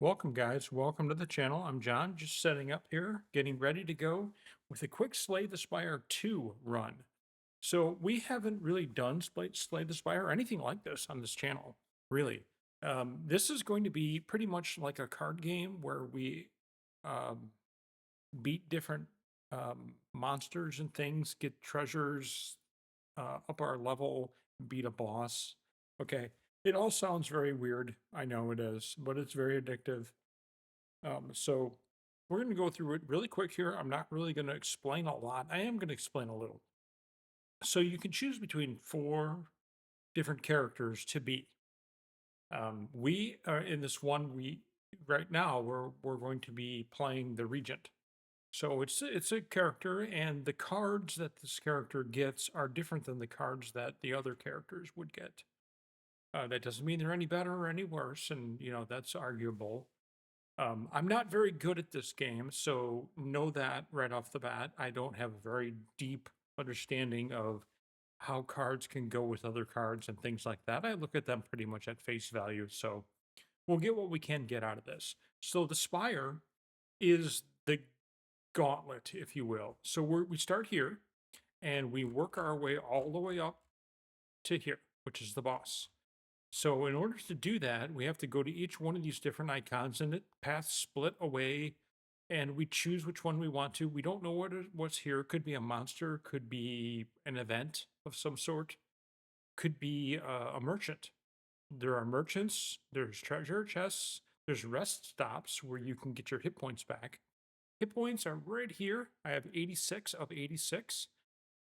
Welcome, guys. Welcome to the channel. I'm John, just setting up here, getting ready to go with a quick Slay the Spire 2 run. So, we haven't really done Slay the Spire or anything like this on this channel, really. This is going to be pretty much like a card game where we um, beat different monsters and things, get treasures, up our level, beat a boss. Okay. It all sounds very weird. I know it is, but it's very addictive. So we're going to go through it really quick here. I'm not really going to explain a lot. I am going to explain a little. So you can choose between four different characters to be. We are in this one. We right now we're going to be playing the Regent. So it's a character, and the cards that this character gets are different than the cards that the other characters would get. That doesn't mean they're any better or any worse, and that's arguable. I'm not very good at this game, so know that right off the bat. I don't have a very deep understanding of how cards can go with other cards and things like that. I look at them pretty much at face value, so we'll get what we can get out of this. So the Spire is the gauntlet, if you will. So we start here, and we work our way all the way up to here, which is the boss. So in order to do that, we have to go to each one of these different icons, and it paths split away, and we choose which one we want to. We don't know what's here. It could be a monster, could be an event of some sort, could be a merchant. There are merchants, there's treasure chests, there's rest stops where you can get your hit points back. Hit points are right here. I have 86 of 86.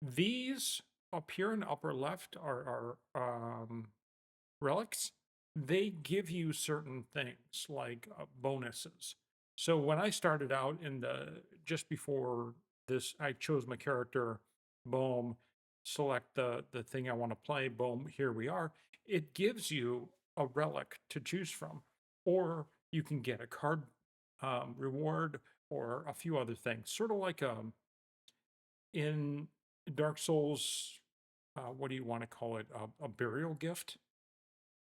These up here in the upper left are relics. They give you certain things like bonuses. So when I started out in the just before this, I chose my character. Boom, select the thing I want to play. Boom, here we are. It gives you a relic to choose from, or you can get a card reward or a few other things. Sort of like in Dark Souls. What do you want to call it? A burial gift,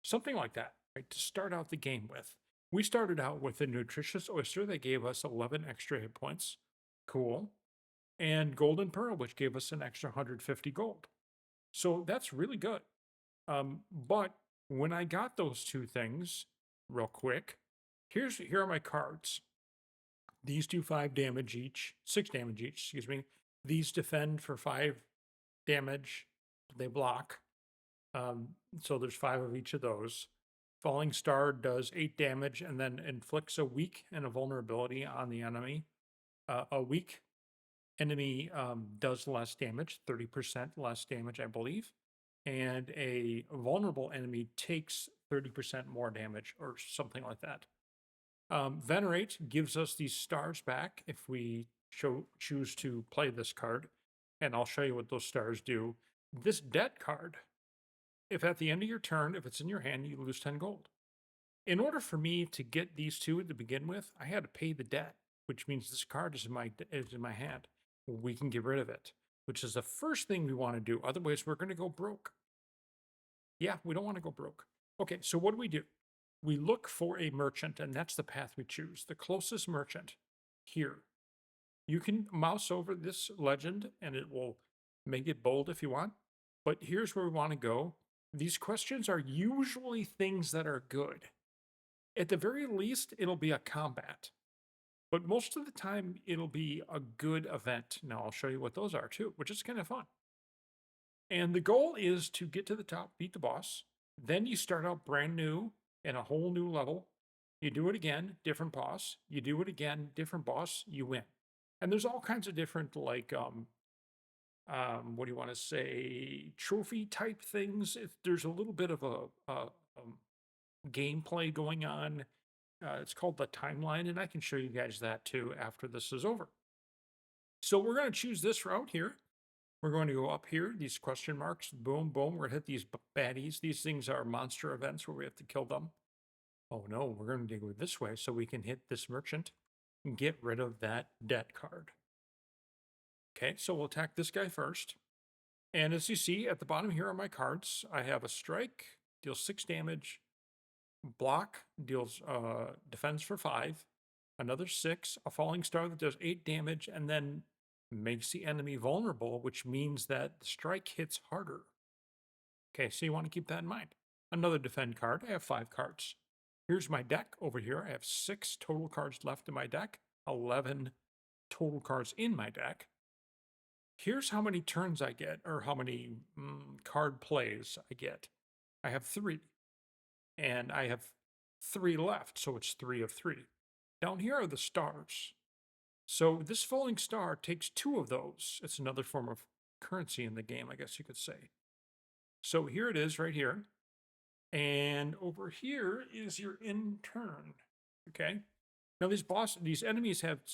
something like that, right? To start out the game with. We started out with a nutritious oyster that gave us 11 extra hit points. Cool. And golden pearl, which gave us an extra 150 gold. So that's really good. But when I got those two things, real quick, here are my cards. These do 5 damage each, 6 damage each, excuse me. These defend for 5 damage. They block. So there's 5 of each of those. Falling Star does 8 damage and then inflicts a weak and a vulnerability on the enemy. A weak enemy does less damage, 30% less damage, I believe. And a vulnerable enemy takes 30% more damage or something like that. Venerate gives us these stars back if we choose to play this card. And I'll show you what those stars do. This debt card, if at the end of your turn, if it's in your hand, you lose 10 gold. In order for me to get these two to begin with, I had to pay the debt, which means this card is in my hand. We can get rid of it, which is the first thing we want to do. Otherwise, we're going to go broke. Yeah, we don't want to go broke. Okay, so what do? We look for a merchant, and that's the path we choose. The closest merchant here. You can mouse over this legend, and it will make it bold if you want. But here's where we want to go. These questions are usually things that are good. At the very least, it'll be a combat. But most of the time, it'll be a good event. Now, I'll show you what those are too, which is kind of fun. And the goal is to get to the top, beat the boss. Then you start out brand new in a whole new level. You do it again, different boss. You do it again, different boss, you win. And there's all kinds of different, like, what do you want to say, trophy type things. If there's a little bit of a gameplay going on. It's called the timeline, and I can show you guys that too after this is over. So we're going to choose this route here. We're going to go up here, these question marks, boom, boom. We're going to hit these baddies. These things are monster events where we have to kill them. Oh no, we're going to go this way so we can hit this merchant and get rid of that debt card. Okay, so we'll attack this guy first. And as you see at the bottom here are my cards. I have a strike, deals 6 damage, block deals defends for 5, another 6, a falling star that does 8 damage, and then makes the enemy vulnerable, which means that the strike hits harder. Okay, so you want to keep that in mind. Another defend card. I have 5 cards. Here's my deck over here. I have 6 total cards left in my deck, 11 total cards in my deck. Here's how many turns I get, or how many card plays I get. I have 3, and I have 3 left, so it's 3 of 3. Down here are the stars. So this falling star takes 2 of those. It's another form of currency in the game, I guess you could say. So here it is right here. And over here is your in turn. Okay. Now these enemies have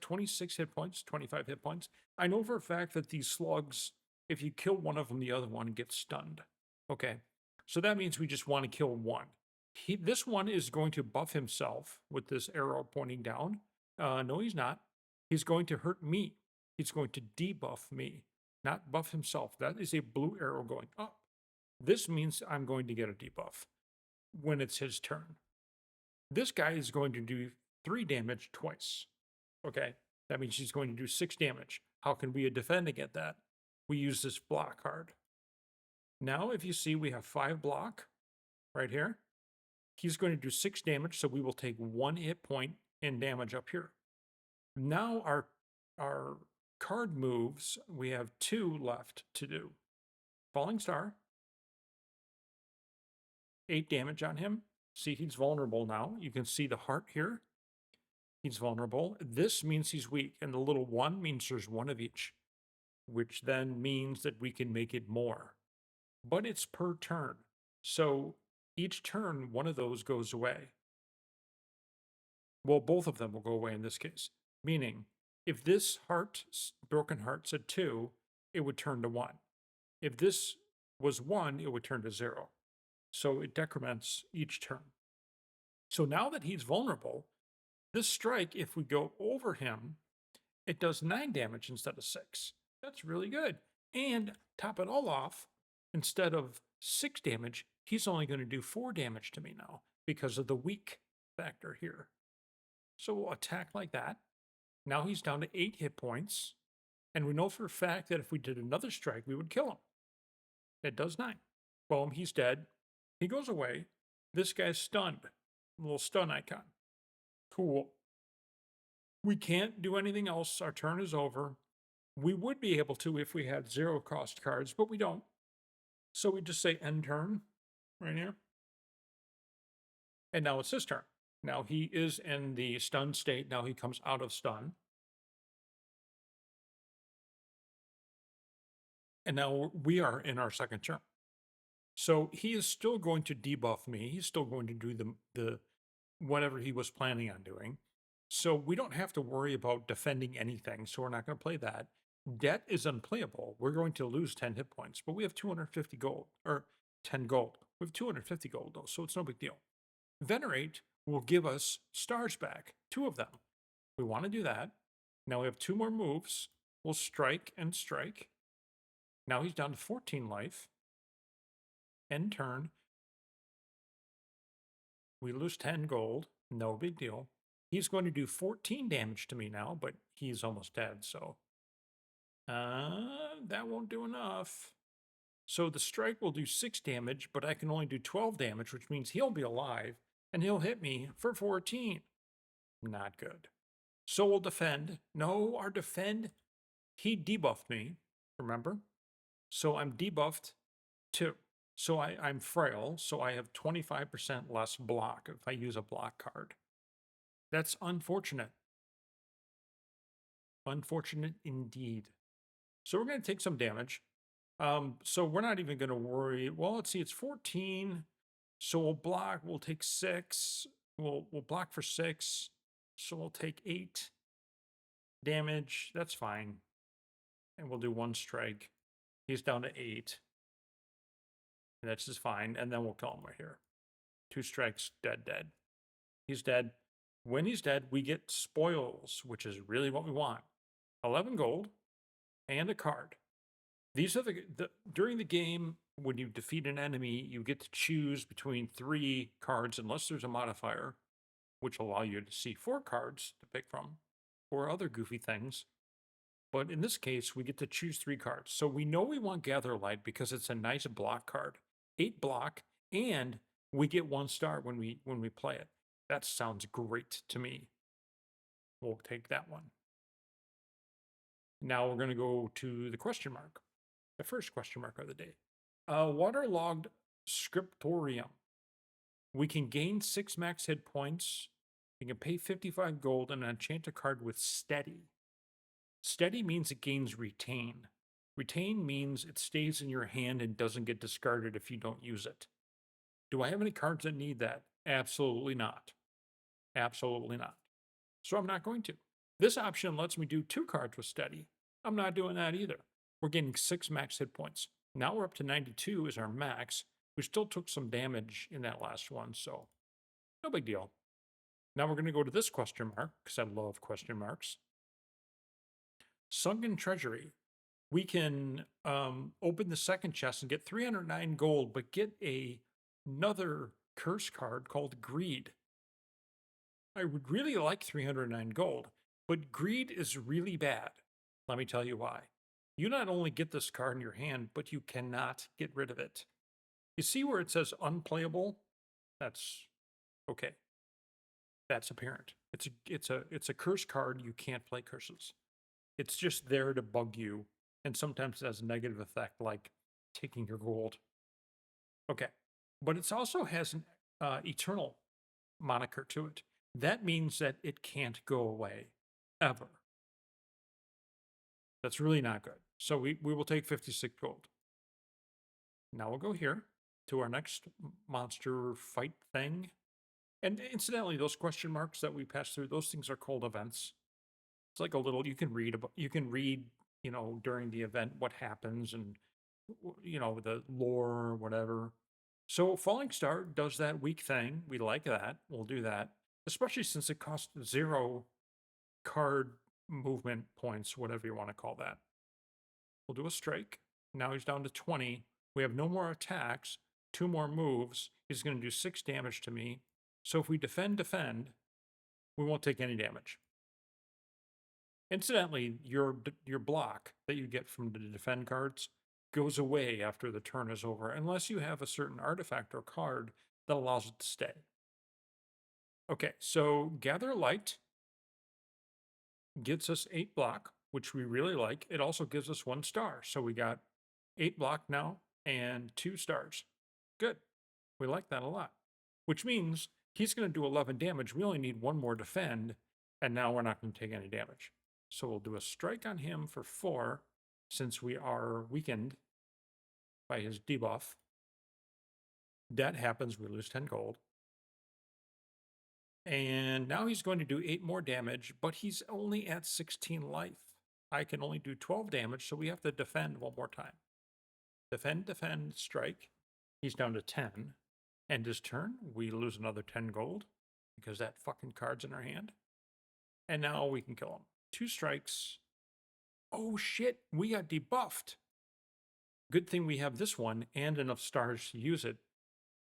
26 hit points, 25 hit points. I know for a fact that these slugs, if you kill one of them, the other one gets stunned. Okay. So that means we just want to kill one. This one is going to buff himself with this arrow pointing down. No, he's not. He's going to hurt me. He's going to debuff me, not buff himself. That is a blue arrow going up. This means I'm going to get a debuff when it's his turn. This guy is going to do 3 damage twice. Okay, that means he's going to do 6 damage. How can we defend against that? We use this block card. Now, if you see, we have 5 block right here. He's going to do 6 damage, so we will take 1 hit point in damage up here. Now our card moves, we have 2 left to do. Falling Star, 8 damage on him. See, he's vulnerable now. You can see the heart here. He's vulnerable. This means he's weak, and the little 1 means there's 1 of each, which then means that we can make it more. But it's per turn. So each turn, 1 of those goes away. Well, both of them will go away in this case. Meaning, if this broken heart's a 2, it would turn to 1. If this was 1, it would turn to 0. So it decrements each turn. So now that he's vulnerable, this strike, if we go over him, it does 9 damage instead of 6. That's really good. And top it all off, instead of 6 damage, he's only going to do 4 damage to me now because of the weak factor here. So we'll attack like that. Now he's down to 8 hit points. And we know for a fact that if we did another strike, we would kill him. It does 9. Boom, he's dead. He goes away. This guy's stunned. A little stun icon. Cool. We can't do anything else. Our turn is over. We would be able to if we had 0 cost cards, but we don't. So we just say end turn right here. And now it's his turn. Now he is in the stun state. Now he comes out of stun. And now we are in our second turn. So he is still going to debuff me. He's still going to do the whatever he was planning on doing. So we don't have to worry about defending anything. So we're not going to play that. Debt is unplayable. We're going to lose 10 hit points, but we have 250 gold, or 10 gold. We have 250 gold though, so it's no big deal. Venerate will give us stars back, 2 of them. We want to do that. Now we have 2 more moves. We'll strike and strike. Now he's down to 14 life. End turn. We lose 10 gold. No big deal. He's going to do 14 damage to me now, but he's almost dead, so that won't do enough. So the strike will do 6 damage, but I can only do 12 damage, which means he'll be alive, and he'll hit me for 14. Not good. So we'll defend. No, our defend, he debuffed me, remember? So I'm debuffed too. So I'm frail, so I have 25% less block if I use a block card. That's unfortunate. Unfortunate indeed. So we're going to take some damage. So we're not even going to worry. Well, let's see, it's 14. So we'll block, we'll take 6. We'll block for 6. So we'll take 8 damage. That's fine. And we'll do 1 strike. He's down to 8. And that's just fine. And then we'll kill him right here. 2 strikes, dead. He's dead. When he's dead, we get spoils, which is really what we want. 11 gold and a card. These are during the game, when you defeat an enemy, you get to choose between 3 cards, unless there's a modifier, which allow you to see 4 cards to pick from, or other goofy things. But in this case, we get to choose 3 cards. So we know we want Gather Light because it's a nice block card. 8 block, and we get 1 star when we play it. That sounds great to me. We'll take that one. Now we're going to go to the question mark. The first question mark of the day. Waterlogged Scriptorium. We can gain 6 max hit points. We can pay 55 gold and enchant a card with Steady. Steady means it gains Retain. Retain means it stays in your hand and doesn't get discarded if you don't use it. Do I have any cards that need that? Absolutely not. Absolutely not. So I'm not going to. This option lets me do 2 cards with Steady. I'm not doing that either. We're getting 6 max hit points. Now we're up to 92 is our max. We still took some damage in that last one, so no big deal. Now we're going to go to this question mark, because I love question marks. Sunken Treasury. We can open the second chest and get 309 gold, but get another curse card called Greed. I would really like 309 gold, but Greed is really bad. Let me tell you why. You not only get this card in your hand, but you cannot get rid of it. You see where it says unplayable? That's okay. That's apparent. It's a curse card. You can't play curses. It's just there to bug you, and sometimes it has a negative effect, like taking your gold. Okay, but it also has an eternal moniker to it. That means that it can't go away, ever. That's really not good. So we will take 56 gold. Now we'll go here to our next monster fight thing. And incidentally, those question marks that we pass through, those things are called events. It's like a little, you can read, during the event what happens and, the lore or whatever. So Falling Star does that weak thing. We like that. We'll do that, especially since it costs 0 card movement points, whatever you want to call that. We'll do a strike. Now he's down to 20. We have no more attacks, 2 more moves. He's going to do 6 damage to me. So if we defend, we won't take any damage. Incidentally, your block that you get from the defend cards goes away after the turn is over, unless you have a certain artifact or card that allows it to stay. Okay, so Gather Light gets us 8 block, which we really like. It also gives us 1 star. So we got 8 block now and 2 stars. Good. We like that a lot. Which means he's going to do 11 damage. We only need 1 more defend, and now we're not going to take any damage. So we'll do a strike on him for 4, since we are weakened by his debuff. That happens, we lose 10 gold. And now he's going to do 8 more damage, but he's only at 16 life. I can only do 12 damage, so we have to defend 1 more time. Defend, strike. He's down to 10. End his turn. We lose another 10 gold, because that fucking card's in our hand. And now we can kill him. 2 strikes. Oh shit, we got debuffed. Good thing we have this one and enough stars to use it.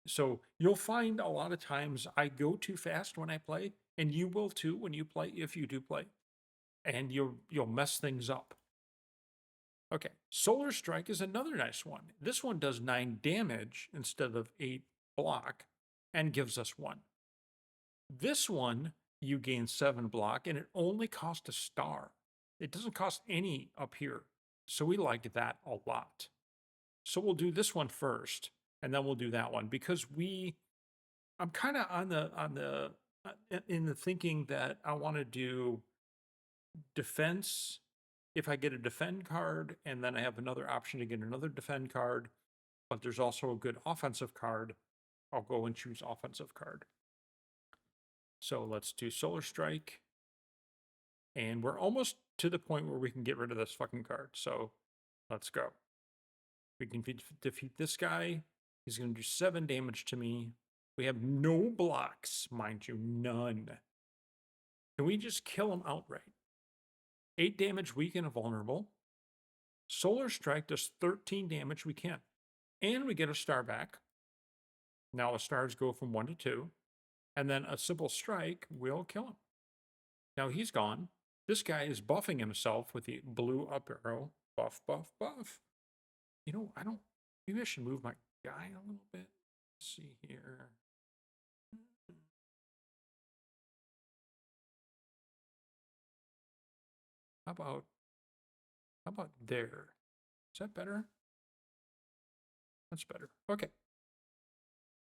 So you'll find a lot of times I go too fast when I play, and you will too when you play, if you do play. And you'll mess things up. Okay, Solar Strike is another nice one. This one does 9 damage instead of 8 block and gives us 1. This one, you gain 7 block, and it only costs a star. It doesn't cost any up here. So we like that a lot. So we'll do this one first, and then we'll do that one, because I'm kind of in the thinking that I want to do defense. If I get a defend card, and then I have another option to get another defend card, but there's also a good offensive card, I'll go and choose offensive card. So let's do Solar Strike. And we're almost to the point where we can get rid of this fucking card. So let's go. We can defeat this guy. He's going to do 7 damage to me. We have no blocks, mind you, none. Can we just kill him outright? 8 damage, weak and vulnerable. Solar Strike does 13 damage. We can. And we get a star back. Now the stars go from 1 to 2. And then a simple strike will kill him. Now he's gone. This guy is buffing himself with the blue up arrow. Buff, buff, buff. You know, maybe I should move my guy a little bit. Let's see here. How about there? Is that better? That's better. Okay.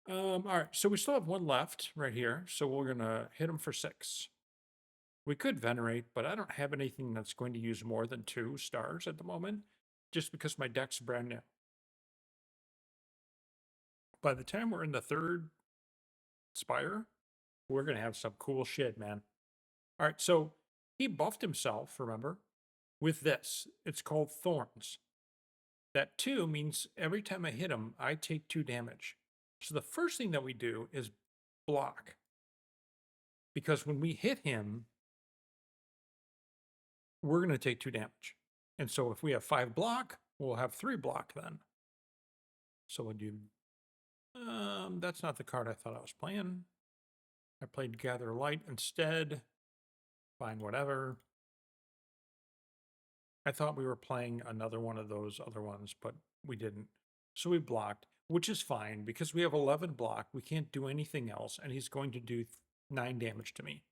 All right, so we still have one left right here, so we're gonna hit him for 6. We could venerate, but I don't have anything that's going to use more than 2 stars at the moment, just because my deck's brand new. By the time we're in the 3rd Spire, we're gonna have some cool shit, man. All right, so he buffed himself, remember, with this. It's called Thorns. That 2 means every time I hit him, I take 2 damage. So the first thing that we do is block. Because when we hit him, we're going to take 2 damage. And so if we have 5 block, we'll have 3 block then. So we'll do... that's not the card I thought I was playing. I played Gather Light instead. Fine, whatever. I thought we were playing another one of those other ones, but we didn't. So we blocked, which is fine because we have 11 block. We can't do anything else, and he's going to do 9 damage to me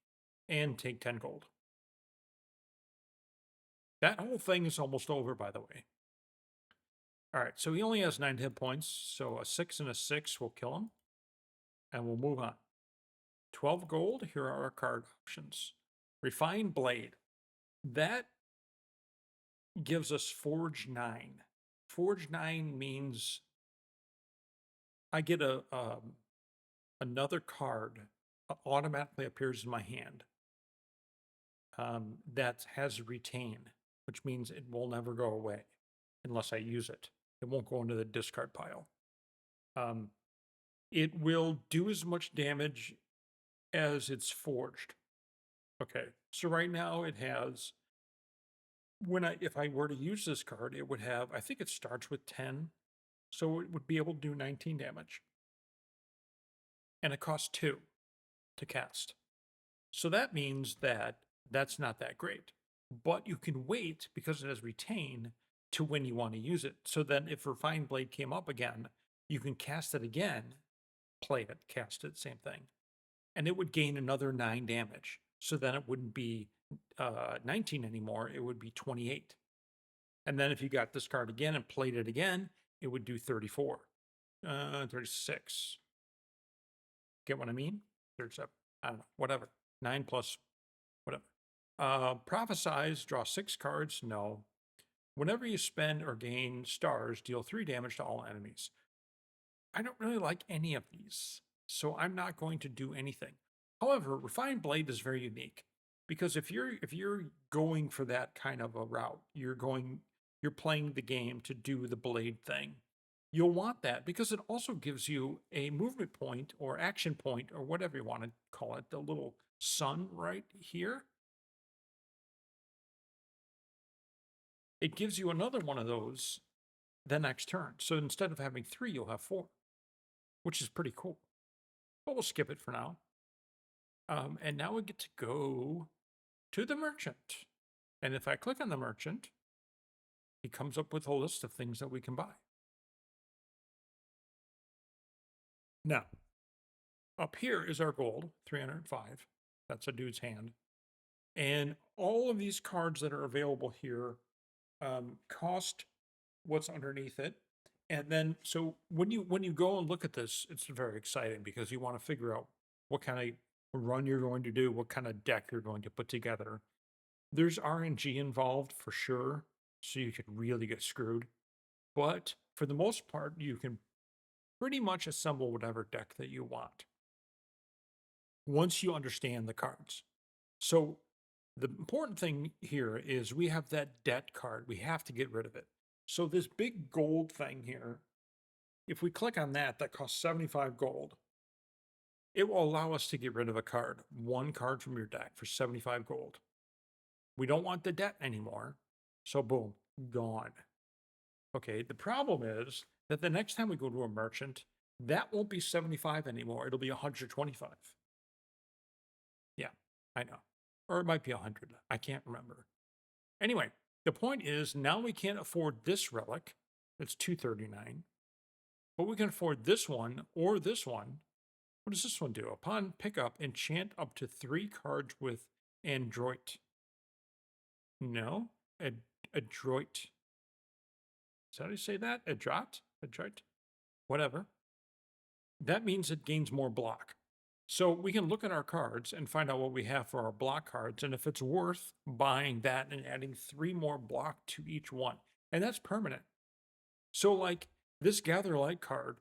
and take 10 gold. That whole thing is almost over, by the way. All right, so he only has 9 hit points, so a 6 and a 6 will kill him, and we'll move on. 12 gold, here are our card options. Refined Blade. That gives us Forge 9. Forge 9 means I get another card automatically appears in my hand that has Retain, which means it will never go away unless I use it. It won't go into the discard pile. It will do as much damage as it's forged. Okay, so right now it has, if I were to use this card, it would have, I think it starts with 10, so it would be able to do 19 damage. And it costs 2 to cast. So that means that that's not that great. But you can wait, because it has Retain, to when you want to use it. So then if Refined Blade came up again, you can cast it again, play it, cast it, same thing. And it would gain another 9 damage. So then it wouldn't be 19 anymore, it would be 28. And then if you got this card again and played it again, it would do 34. 36. Get what I mean? 37. I don't know, whatever. 9 plus whatever. Prophesize, draw 6 cards. No. Whenever you spend or gain stars, deal 3 damage to all enemies. I don't really like any of these, so I'm not going to do anything. However, Refined Blade is very unique because if you're going for that kind of a route, you're playing the game to do the blade thing. You'll want that because it also gives you a movement point or action point or whatever you want to call it, the little sun right here. It gives you another one of those the next turn. So instead of having 3, you'll have 4, which is pretty cool. But we'll skip it for now. And now we get to go to the merchant. And if I click on the merchant, he comes up with a list of things that we can buy. Now, up here is our gold, 305. That's a dude's hand. And all of these cards that are available here cost what's underneath it. And then, so when you go and look at this, it's very exciting because you want to figure out what kind of run you're going to do, what kind of deck you're going to put together. There's RNG involved for sure, so you could really get screwed. But for the most part, you can pretty much assemble whatever deck that you want once you understand the cards. So the important thing here is we have that debt card. We have to get rid of it. So this big gold thing here, if we click on that, that costs 75 gold. It will allow us to get rid of a card, 1 card from your deck for 75 gold. We don't want the debt anymore. So boom, gone. Okay, the problem is that the next time we go to a merchant, that won't be 75 anymore. It'll be 125. Yeah, I know. Or it might be 100. I can't remember. Anyway, the point is now we can't afford this relic. It's 239. But we can afford this one or this one. What does this one do? Upon pickup, enchant up to 3 cards with Android. No, adroit. Is that how you say that? Adroit? Adroit? Whatever. That means it gains more block. So we can look at our cards and find out what we have for our block cards, and if it's worth buying that and adding 3 more block to each one. And that's permanent. So, like, this Gather Light card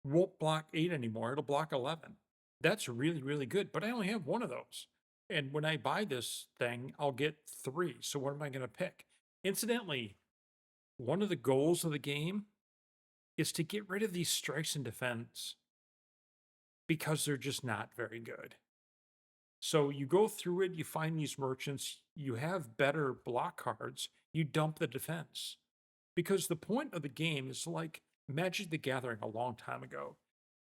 won't block 8 anymore, it'll block 11. That's really, really good, but I only have one of those. And when I buy this thing, I'll get 3. So, what am I going to pick? Incidentally, one of the goals of the game is to get rid of these strikes and defense because they're just not very good. So you go through it, you find these merchants, you have better block cards, you dump the defense. Because the point of the game is like Magic the Gathering a long time ago.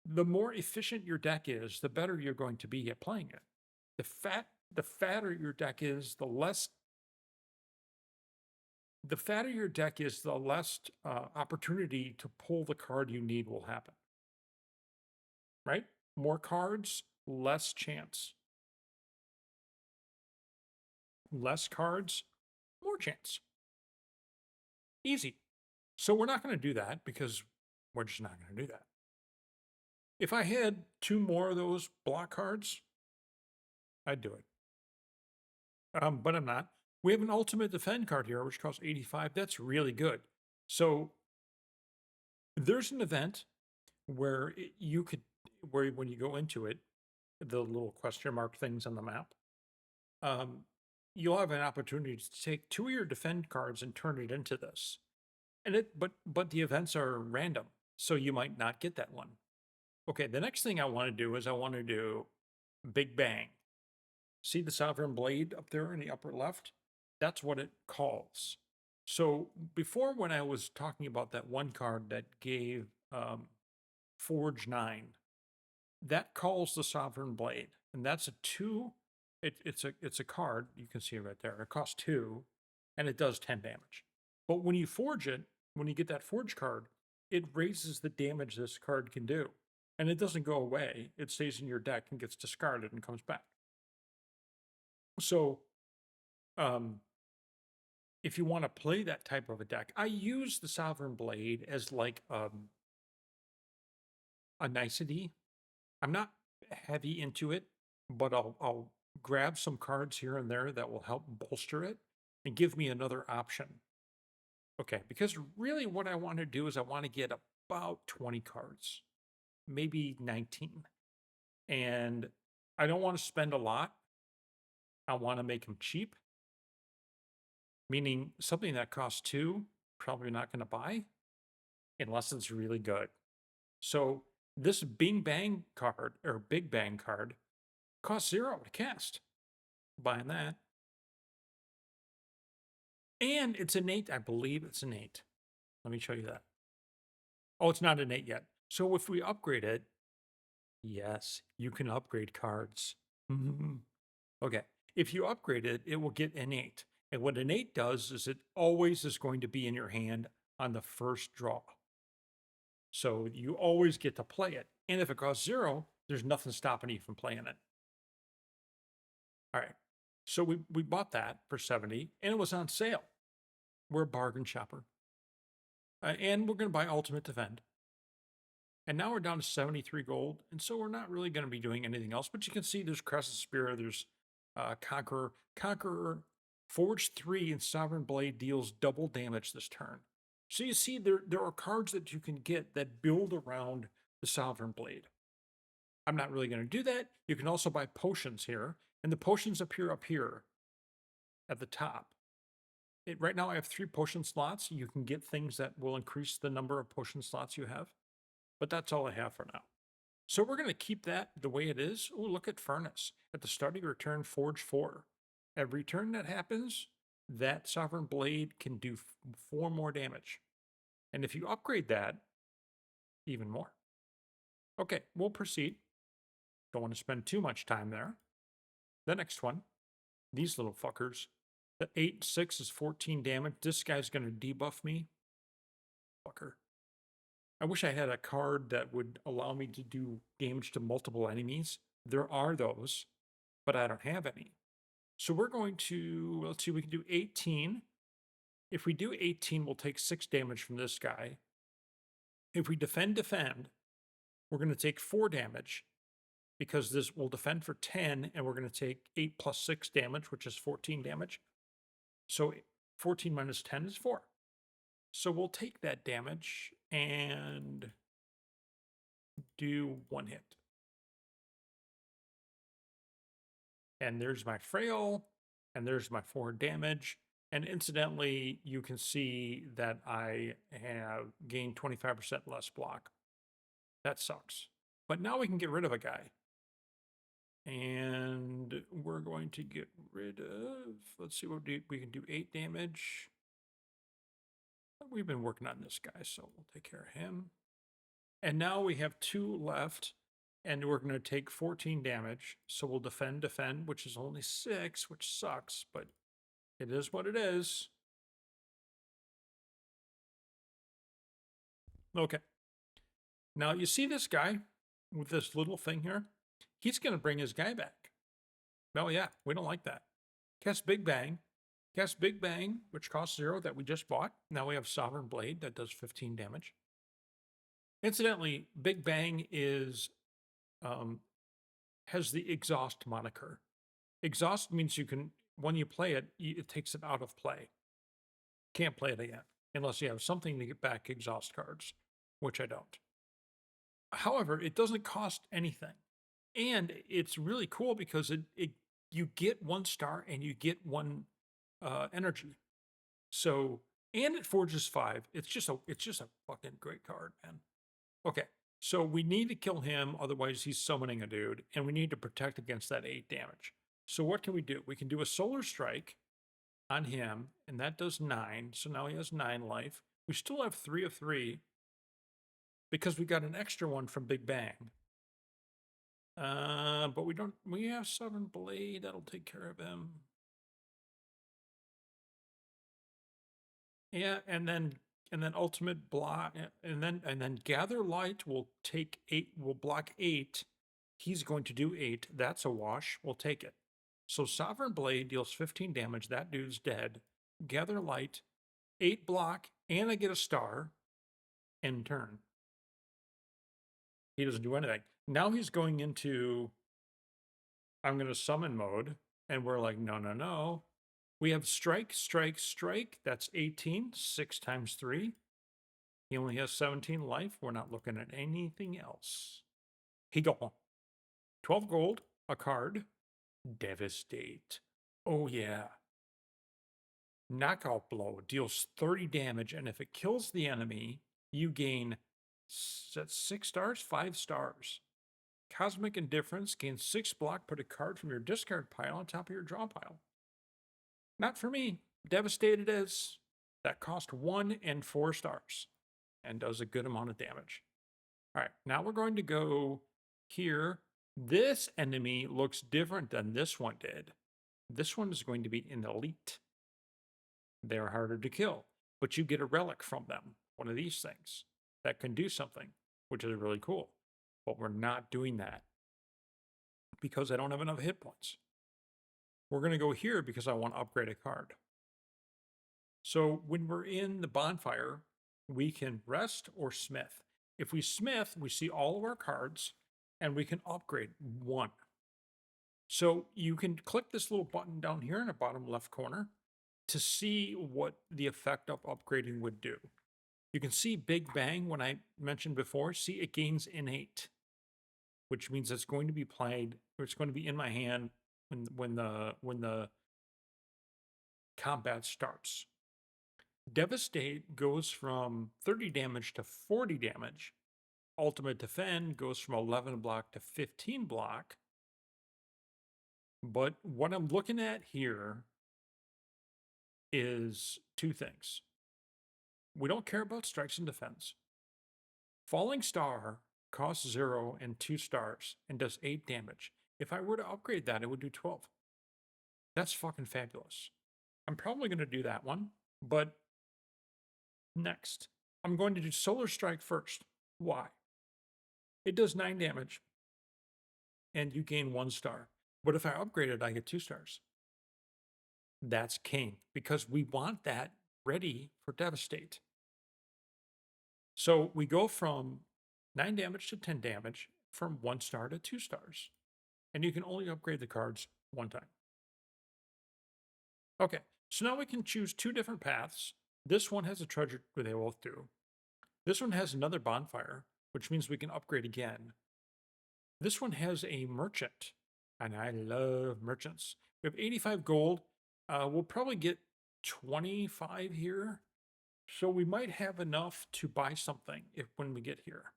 The more efficient your deck is, the better you're going to be at playing it. The fatter your deck is, the less opportunity to pull the card you need will happen. Right? More cards, less chance. Less cards, more chance. Easy. So we're not going to do that because we're just not going to do that. If I had 2 more of those block cards, I'd do it. But I'm not. We have an Ultimate Defend card here, which costs 85. That's really good. So there's an event where when you go into it, the little question mark things on the map, you'll have an opportunity to take 2 of your defend cards and turn it into this. And but the events are random, so you might not get that one. Okay, the next thing I want to do is I want to do Big Bang. See the Sovereign Blade up there in the upper left? That's what it calls. So before, when I was talking about that one card that gave Forge 9, that calls the Sovereign Blade, and that's a 2. It's a card, you can see it right there. It costs 2, and it does 10 damage. But when you forge it, when you get that forge card, it raises the damage this card can do. And it doesn't go away. It stays in your deck and gets discarded and comes back. So, if you want to play that type of a deck, I use the Sovereign Blade as like a nicety. I'm not heavy into it, but I'll grab some cards here and there that will help bolster it and give me another option. Okay, because really what I want to do is I want to get about 20 cards, maybe 19. And I don't want to spend a lot. I want to make them cheap, meaning something that costs 2, probably not going to buy unless it's really good. So this Big Bang card costs 0 to cast. Buying that. And it's innate. I believe it's innate. Let me show you that. Oh, it's not innate yet. So if we upgrade it, yes, you can upgrade cards. Okay. If you upgrade it, it will get innate. And what innate does is it always is going to be in your hand on the first draw. So you always get to play it. And if it costs 0, there's nothing stopping you from playing it. All right. So we bought that for 70 and it was on sale. We're a bargain shopper. And we're going to buy Ultimate Defend. And now we're down to 73 gold. And so we're not really going to be doing anything else. But you can see there's Crescent Spear, there's Conqueror. Conqueror, Forge 3 and Sovereign Blade deals double damage this turn. So you see there are cards that you can get that build around the Sovereign Blade. I'm not really going to do that. You can also buy potions here. And the potions appear up here at the top. Right now I have 3 potion slots. You can get things that will increase the number of potion slots you have. But that's all I have for now. So we're going to keep that the way it is. Oh, look at Furnace. At the start of your turn, Forge 4. Every turn that happens, that Sovereign Blade can do 4 more damage. And if you upgrade that, even more. Okay, we'll proceed. Don't want to spend too much time there. The next one, these little fuckers. The 8-6 is 14 damage. This guy's going to debuff me. Fucker. I wish I had a card that would allow me to do damage to multiple enemies. There are those, but I don't have any. So we're going to, let's see, we can do 18. If we do 18, we'll take 6 damage from this guy. If we defend, we're going to take 4 damage because this will defend for 10, and we're going to take 8 plus 6 damage, which is 14 damage. So 14 minus 10 is 4. So we'll take that damage and do 1 hit. And there's my frail, and there's my 4 damage. And incidentally, you can see that I have gained 25% less block. That sucks. But now we can get rid of a guy. And we're going to get rid of, let's see what we can do, 8 damage. We've been working on this guy, so we'll take care of him. And now we have 2 left, and we're going to take 14 damage. So we'll defend, which is only 6, which sucks, but it is what it is. Okay. Now you see this guy with this little thing here? He's going to bring his guy back. Oh yeah, we don't like that. Cast Big Bang. Cast Big Bang, which costs 0 that we just bought. Now we have Sovereign Blade that does 15 damage. Incidentally, Big Bang is has the exhaust moniker. Exhaust means you can, when you play it, it takes it out of play. Can't play it again unless you have something to get back exhaust cards, which I don't. However, it doesn't cost anything. And it's really cool because you get 1 star and you get 1 energy. So, and it forges 5. It's just a fucking great card, man. Okay, so we need to kill him, otherwise he's summoning a dude, and we need to protect against that 8 damage. So what can we do? We can do a Solar Strike on him, and that does 9. So now he has 9 life. We still have 3 of 3 because we got an extra one from Big Bang. But we have Sovereign Blade, that'll take care of him. Yeah, and then ultimate block, and then Gather Light will take 8, will block 8. He's going to do 8. That's a wash. We'll take it. So Sovereign Blade deals 15 damage. That dude's dead. Gather Light, 8 block, and I get a star. End turn. He doesn't do anything. Now he's going into, I'm going to summon mode, and we're like, no. We have strike. That's 18. 6 times 3. He only has 17 life. We're not looking at anything else. He go 12 gold, a card. Devastate. Oh yeah. Knockout blow deals 30 damage, and if it kills the enemy, you gain 6 stars, 5 stars. Cosmic Indifference gains 6 block. Put a card from your discard pile on top of your draw pile. Not for me. Devastated is. That cost 1 and 4 stars and does a good amount of damage. All right, now we're going to go here. This enemy looks different than this one did. This one is going to be an elite. They're harder to kill, but you get a relic from them. One of these things that can do something, which is really cool. But we're not doing that because I don't have enough hit points. We're going to go here because I want to upgrade a card. So when we're in the bonfire, we can rest or smith. If we smith, we see all of our cards and we can upgrade 1. So you can click this little button down here in the bottom left corner to see what the effect of upgrading would do. You can see Big Bang, when I mentioned before, see it gains innate, which means it's going to be played, or it's going to be in my hand when the combat starts. Devastate goes from 30 damage to 40 damage. Ultimate Defend goes from 11 block to 15 block. But what I'm looking at here is 2 things. We don't care about strikes and defense. Falling Star costs 0 and 2 stars and does 8 damage. If I were to upgrade that, it would do 12. That's fucking fabulous. I'm probably going to do that one, but next, I'm going to do Solar Strike first. Why? It does 9 damage, and you gain 1 star. But if I upgrade it, I get 2 stars. That's king, because we want that ready for Devastate. So we go from 9 damage to 10 damage, from 1 star to 2 stars. And you can only upgrade the cards one time. Okay, so now we can choose 2 different paths. This one has a treasure, they both do. This one has another bonfire, which means we can upgrade again. This one has a merchant, and I love merchants. We have 85 gold. We'll probably get 25 here. So we might have enough to buy something when we get here,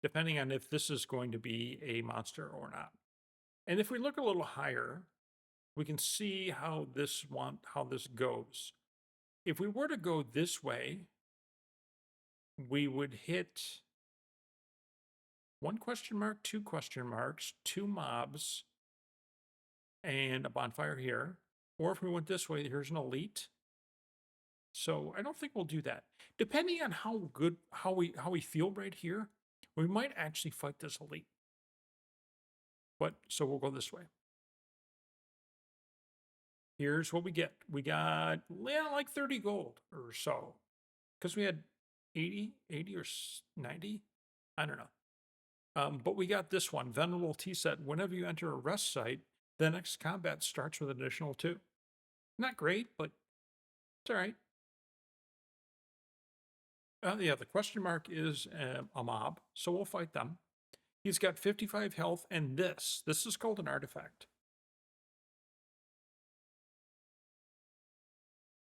depending on if this is going to be a monster or not. And if we look a little higher, we can see how this goes. If we were to go this way, we would hit 1 question mark, 2 question marks, 2 mobs, and a bonfire here. Or if we went this way, here's an elite. So I don't think we'll do that. Depending on how we feel right here, we might actually fight this elite. But so we'll go this way. Here's what we get. We got like 30 gold or so, because we had 80 or 90. I don't know. But we got this one, Venerable Tea Set. Whenever you enter a rest site, the next combat starts with an additional 2. Not great, but it's all right. Yeah, the question mark is a mob, so we'll fight them. He's got 55 health, and this is called an artifact.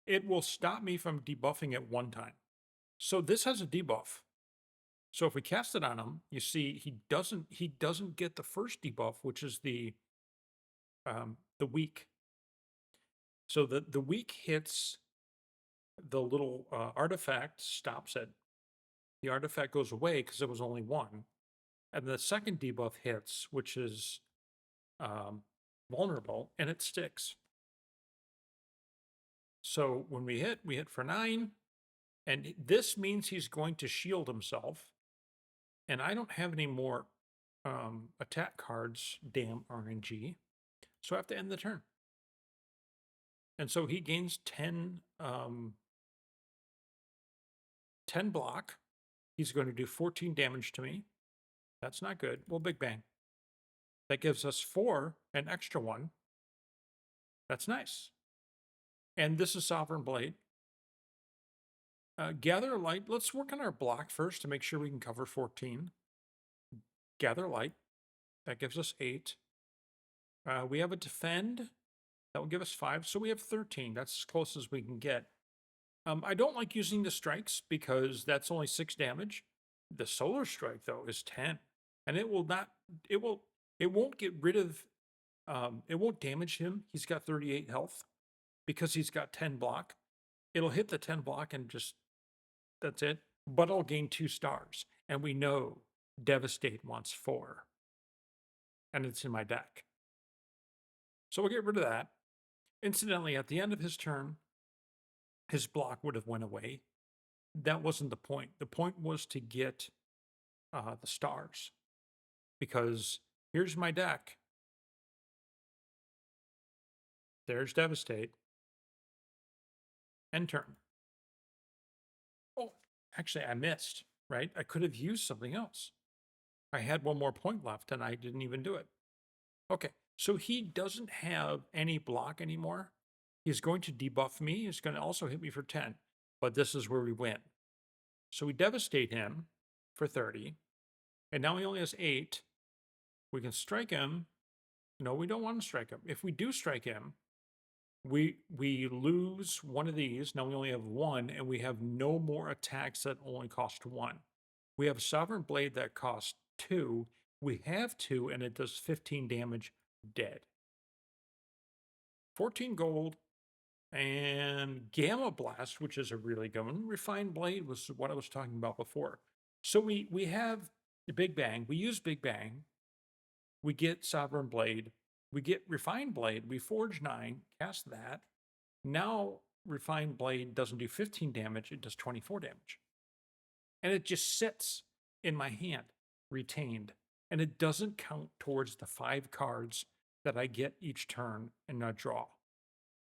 It will stop me from debuffing it 1 time. So this has a debuff. So if we cast it on him, you see he doesn't get the first debuff, which is the weak. So the weak hits the little artifact, stops it. The artifact goes away because it was only 1. And the second debuff hits, which is vulnerable, and it sticks. So when we hit for 9, and this means he's going to shield himself. And I don't have any more attack cards, damn RNG. So I have to end the turn. And so he gains 10 block. He's going to do 14 damage to me. That's not good. Well, big bang. That gives us 4, an extra 1. That's nice. And this is Sovereign Blade. Gather Light. Let's work on our block first to make sure we can cover 14. Gather Light. That gives us 8. We have a Defend. That will give us 5. So we have 13. That's as close as we can get. I don't like using the strikes because that's only 6 damage. The Solar Strike, though, is 10. And it won't get rid of, it won't damage him. He's got 38 health because he's got 10 block. It'll hit the 10 block and just, that's it. But I'll gain 2 stars. And we know Devastate wants 4. And it's in my deck. So we'll get rid of that. Incidentally, at the end of his turn, his block would have went away. That wasn't the point. The point was to get the stars. Because here's my deck. There's Devastate. End turn. Oh, actually, I missed, right? I could have used something else. I had 1 more point left, and I didn't even do it. Okay, so he doesn't have any block anymore. He's going to debuff me. He's going to also hit me for 10. But this is where we win. So we devastate him for 30. And now he only has 8. We can strike him. No, we don't want to strike him. If we do strike him, we lose 1 of these. Now we only have 1, and we have no more attacks that only cost 1. We have a Sovereign Blade that costs 2. We have 2, and it does 15 damage dead. 14 gold, And Gamma Blast, which is a really good one. Refined Blade was what I was talking about before. So we have the Big Bang. We use Big Bang. We get Sovereign Blade. We get Refined Blade. We forge 9, cast that. Now Refined Blade doesn't do 15 damage, it does 24 damage. And it just sits in my hand, retained. And it doesn't count towards the 5 cards that I get each turn and not draw.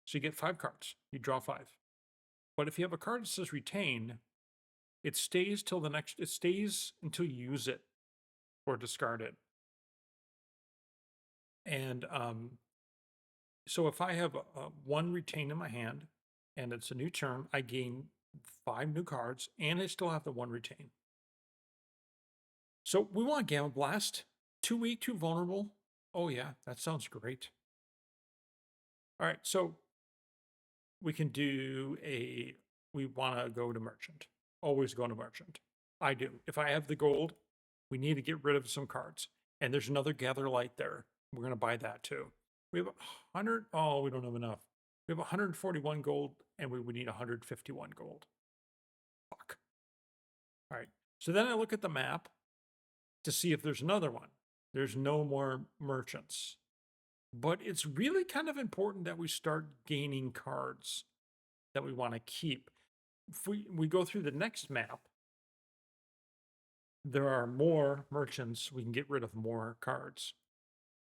So you get 5 cards, you draw 5. But if you have a card that says retain, it stays till the next, it stays until you use it or discard it. And so if I have 1 retain in my hand and it's a new turn, I gain 5 new cards and I still have the 1 retain. So we want Gamma Blast. Too weak, too vulnerable. Oh yeah, that sounds great. All right, so we can do we want to go to Merchant. Always go to Merchant. I do. If I have the gold, we need to get rid of some cards. And there's another Gather Light there. We're going to buy that too. We have 100. Oh, we don't have enough. We have 141 gold and we would need 151 gold. Fuck. All right. So then I look at the map to see if there's another one. There's no more merchants. But it's really kind of important that we start gaining cards that we want to keep. If we go through the next map, there are more merchants. We can get rid of more cards.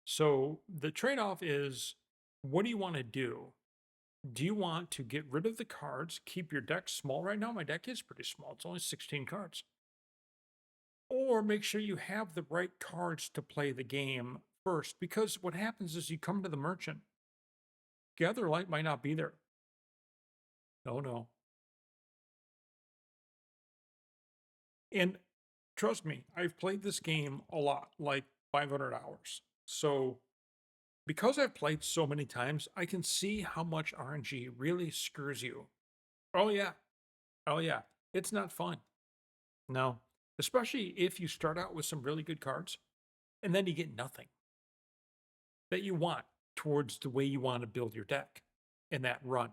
So the trade-off is, what do you want to do? Do you want to get rid of the cards, keep your deck small? Right now, my deck is pretty small. It's only 16 cards. Or make sure you have the right cards to play the game first. Because what happens is you come to the merchant, Gather Light might not be there. Oh no. And trust me, I've played this game a lot, like 500 hours. So because I've played so many times, I can see how much RNG really screws you. Oh yeah. Oh yeah. It's not fun. No. Especially if you start out with some really good cards and then you get nothing that you want towards the way you want to build your deck in that run.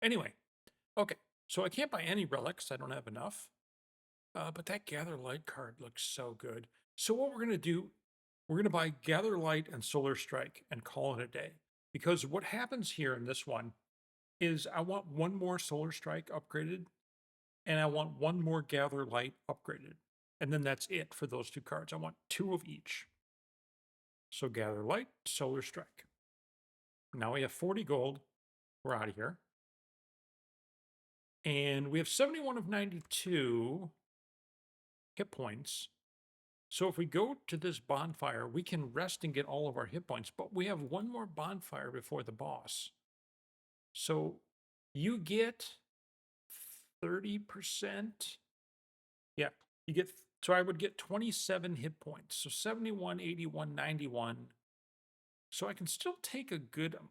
Anyway, okay. So I can't buy any relics. I don't have enough. But that Gather Light card looks so good. So what we're going to do, we're going to buy Gather Light and Solar Strike and call it a day. Because what happens here in this one is I want 1 more Solar Strike upgraded and I want 1 more Gather Light upgraded. And then that's it for those 2 cards. I want 2 of each. So Gather Light, Solar Strike. Now we have 40 gold. We're out of here. And we have 71 of 92 hit points. So if we go to this bonfire, we can rest and get all of our hit points, but we have 1 more bonfire before the boss. So you get 30%. Yeah, you get, so I would get 27 hit points. So 71, 81, 91. So I can still take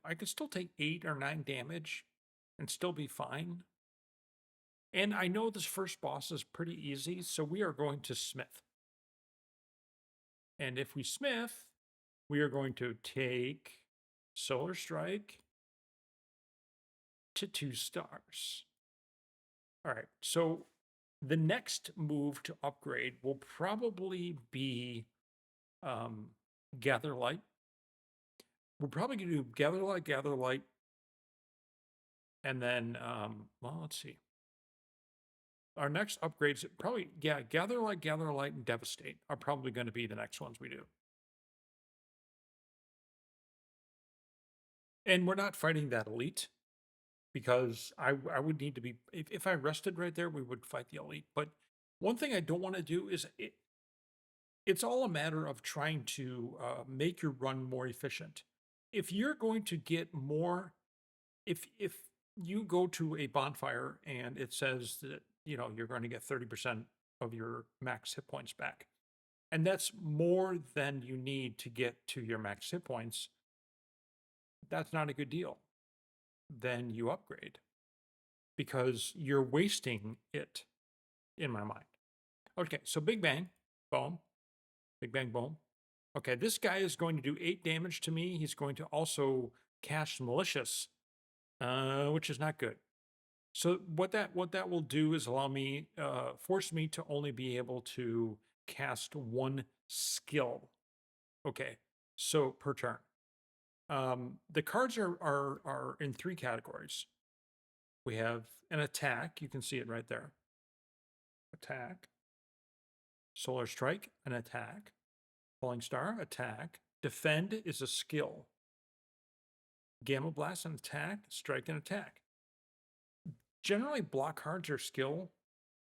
I can still take 8 or 9 damage and still be fine. And I know this first boss is pretty easy, so we are going to Smith. And if we Smith, we are going to take Solar Strike to 2 stars. All right, so the next move to upgrade will probably be Gather Light. We're probably going to do Gather Light, and then, well, let's see. Our next upgrades, probably, yeah, Gather Light, and Devastate are probably going to be the next ones we do. And we're not fighting that elite, because I would need to be, if I rested right there, we would fight the elite. But one thing I don't want to do is, it's all a matter of trying to make your run more efficient. If you're going to get more, if you go to a bonfire and it says that, you know, you're going to get 30% of your max hit points back, and that's more than you need to get to your max hit points, that's not a good deal. Then you upgrade, because you're wasting it, in my mind. Okay, so Big Bang, boom. Big Bang, boom. Okay, this guy is going to do 8 damage to me. He's going to also cast Malicious which is not good. So what that will do is allow me, force me to only be able to cast one skill. Okay, so per turn. The cards are in three categories. We have an attack. You can see it right there. Attack. Solar Strike, an attack. Falling Star, attack. Defend is a skill. Gamma Blast, an attack. Strike, an attack. Generally, block cards are skill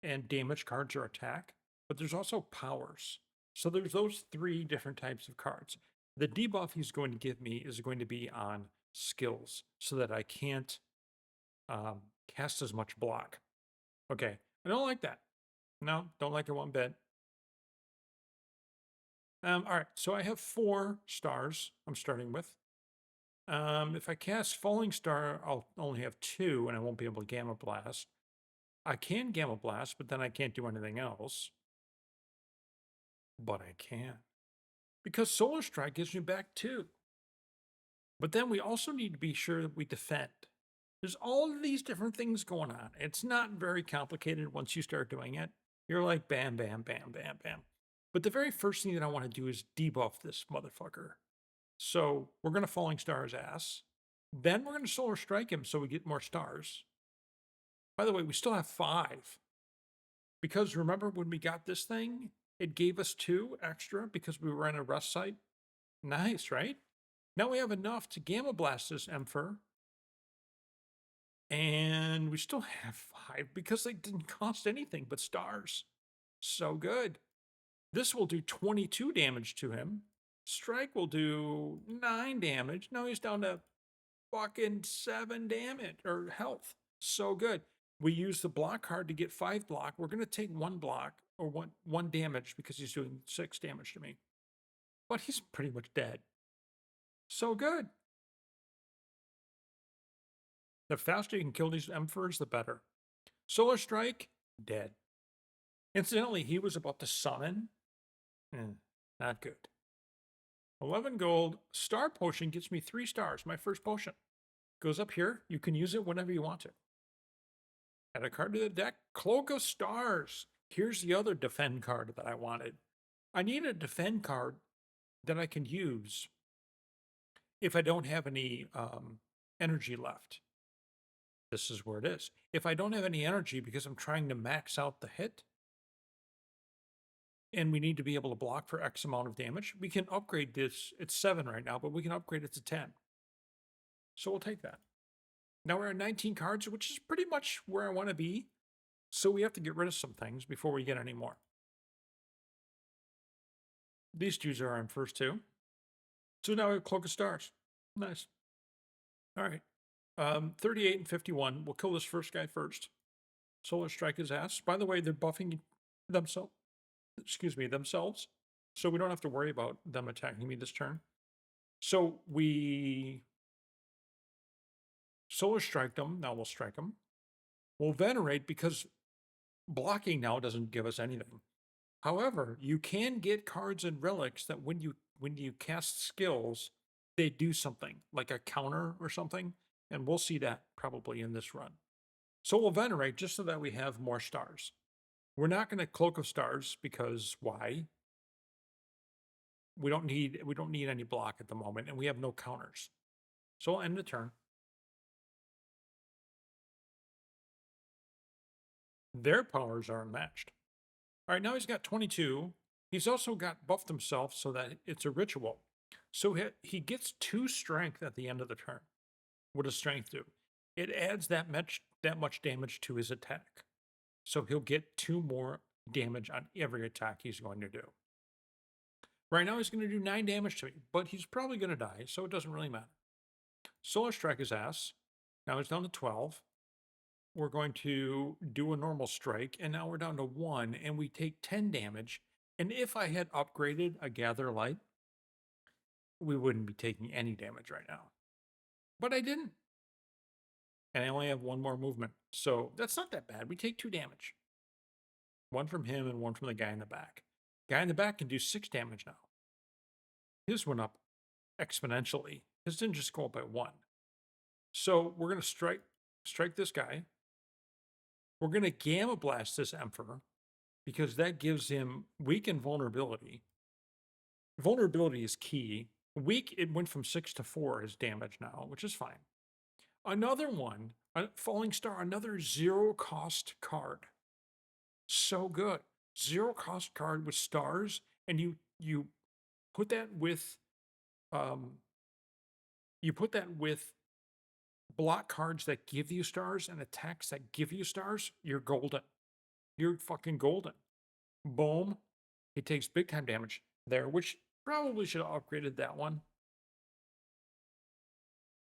and damage cards are attack, but there's also powers. So there's those three different types of cards. The debuff he's going to give me is going to be on skills so that I can't cast as much block. Okay, I don't like that. No, don't like it one bit. All right, so I have 4 stars I'm starting with. If I cast Falling Star, I'll only have 2 and I won't be able to Gamma Blast. I can Gamma Blast, but then I can't do anything else. But I can. Because Solar Strike gives me back 2. But then we also need to be sure that we defend. There's all of these different things going on. It's not very complicated once you start doing it. You're like bam, bam, bam, bam, bam. But the very first thing that I want to do is debuff this motherfucker. So we're going to Falling Star his ass. Then we're going to Solar Strike him so we get more stars. By the way, we still have 5. Because remember when we got this thing, it gave us 2 extra because we were in a rest site. Nice, right? Now we have enough to Gamma Blast this Emperor. And we still have 5 because they didn't cost anything but stars. So good. This will do 22 damage to him. Strike will do 9 damage. Now he's down to fucking 7 damage or health. So good. We use the block card to get 5 block. We're going to take 1 block or one damage because he's doing 6 damage to me. But he's pretty much dead. So good. The faster you can kill these Emperors, the better. Solar Strike, dead. Incidentally, he was about to summon. Not good. 11 gold. Star Potion gets me 3 stars. My first potion. Goes up here. You can use it whenever you want to. Add a card to the deck. Cloak of Stars. Here's the other defend card that I wanted. I need a defend card that I can use if I don't have any energy left. This is where it is. If I don't have any energy because I'm trying to max out the hit, and we need to be able to block for X amount of damage, we can upgrade this. It's 7 right now, but we can upgrade it to 10. So we'll take that. Now we're at 19 cards, which is pretty much where I want to be. So we have to get rid of some things before we get any more. These 2s are on first 2. So now we have Cloak of Stars. Nice. All right. 38 and 51. We'll kill this first guy first. Solar Strike his ass. By the way, they're buffing themselves. Themselves. So we don't have to worry about them attacking me this turn. So we Solar Strike them. Now we'll strike them. We'll Venerate because blocking now doesn't give us anything. However, you can get cards and relics that when you cast skills, they do something, like a counter or something. And we'll see that probably in this run. So we'll Venerate just so that we have more stars. We're not going to Cloak of Stars because why? We don't need any block at the moment, and we have no counters. So we'll end the turn. Their powers are unmatched. All right, now he's got 22. He's also got buffed himself so that it's a ritual. So he gets 2 strength at the end of the turn. What does strength do? It adds that much damage to his attack. So he'll get 2 more damage on every attack he's going to do. Right now he's going to do 9 damage to me, but he's probably going to die, so it doesn't really matter. Solar Strike his ass. Now he's down to 12. We're going to do a normal strike, and now we're down to 1, and we take 10 damage. And if I had upgraded a Gather Light, we wouldn't be taking any damage right now. But I didn't. And I only have 1 more movement. So that's not that bad. We take 2 damage. 1 from him and 1 from the guy in the back. Guy in the back can do 6 damage now. His went up exponentially. His didn't just go up by 1. So we're going to strike this guy. We're going to Gamma Blast this Emperor because that gives him weak and vulnerability. Vulnerability is key. Weak, it went from 6 to 4 his damage now, which is fine. Another one, a Falling Star, another zero cost card. So good. Zero cost card with stars, and you put that with um you put that with block cards that give you stars and attacks that give you stars, you're golden. You're fucking golden. Boom. He takes big time damage there, which probably should have upgraded that one.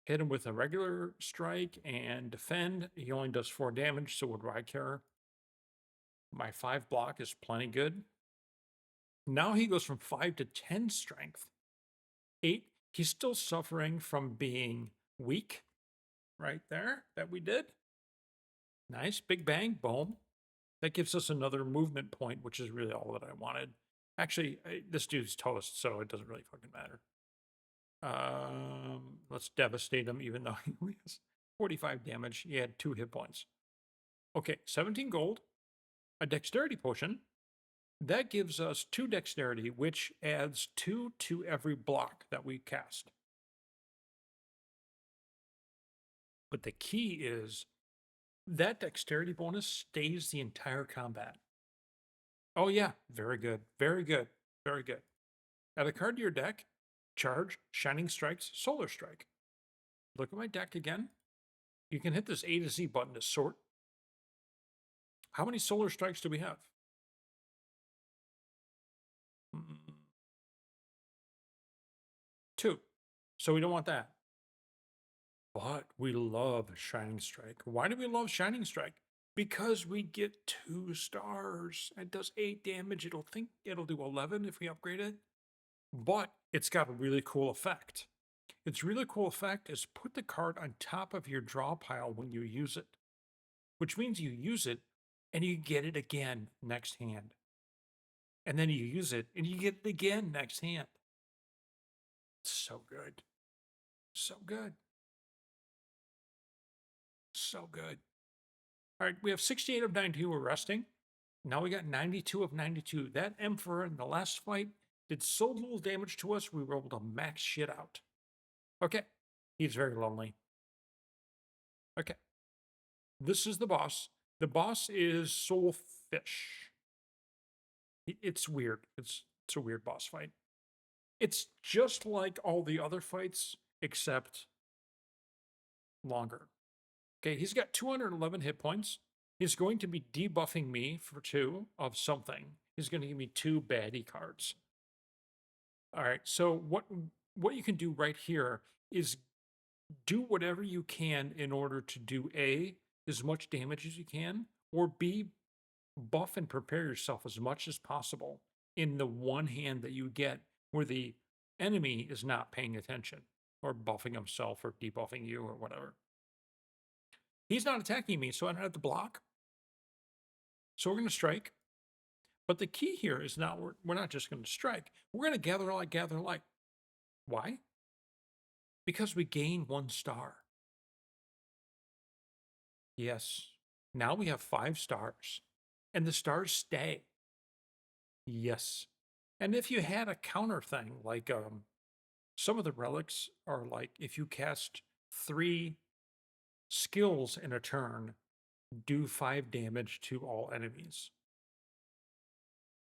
Hit him with a regular strike and defend. He only does 4 damage, so what do I care? My 5 block is plenty good. Now he goes from 5 to 10 strength. 8, he's still suffering from being weak. Right there, that we did. Nice, big bang, boom. That gives us another movement point, which is really all that I wanted. Actually, this dude's toast, so it doesn't really fucking matter. Let's devastate him, even though he only has 45 damage. He had 2 hit points. Okay, 17 gold, a dexterity potion. That gives us 2 dexterity, which adds 2 to every block that we cast. But the key is that dexterity bonus stays the entire combat. Oh yeah, very good, very good, very good. Add a card to your deck, charge, Shining Strikes, Solar Strike. Look at my deck again. You can hit this A to Z button to sort. How many Solar Strikes do we have? 2. So we don't want that. But we love Shining Strike. Why do we love Shining Strike? Because we get 2 stars. It does 8 damage. It'll do 11 if we upgrade it. But it's got a really cool effect. Its really cool effect is put the card on top of your draw pile when you use it. Which means you use it and you get it again next hand. And then you use it and you get it again next hand. It's so good. So good. So good. All right, we have 68 of 92. We're resting. Now we got 92 of 92. That Emperor in the last fight did so little damage to us, we were able to max shit out. Okay, he's very lonely. Okay, this is the boss. The boss is Soulfish. It's weird. It's a weird boss fight. It's just like all the other fights, except longer. Okay, he's got 211 hit points. He's going to be debuffing me for 2 of something. He's going to give me 2 baddie cards. All right, so what you can do right here is do whatever you can in order to do A, as much damage as you can, or B, buff and prepare yourself as much as possible in the one hand that you get where the enemy is not paying attention or buffing himself or debuffing you or whatever. He's not attacking me, so I don't have to block. So we're going to strike. But the key here is not we're not just going to strike. We're going to gather light, gather light. Why? Because we gain 1 star. Yes. Now we have 5 stars. And the stars stay. Yes. And if you had a counter thing, like some of the relics are like if you cast 3 skills in a turn, do 5 damage to all enemies.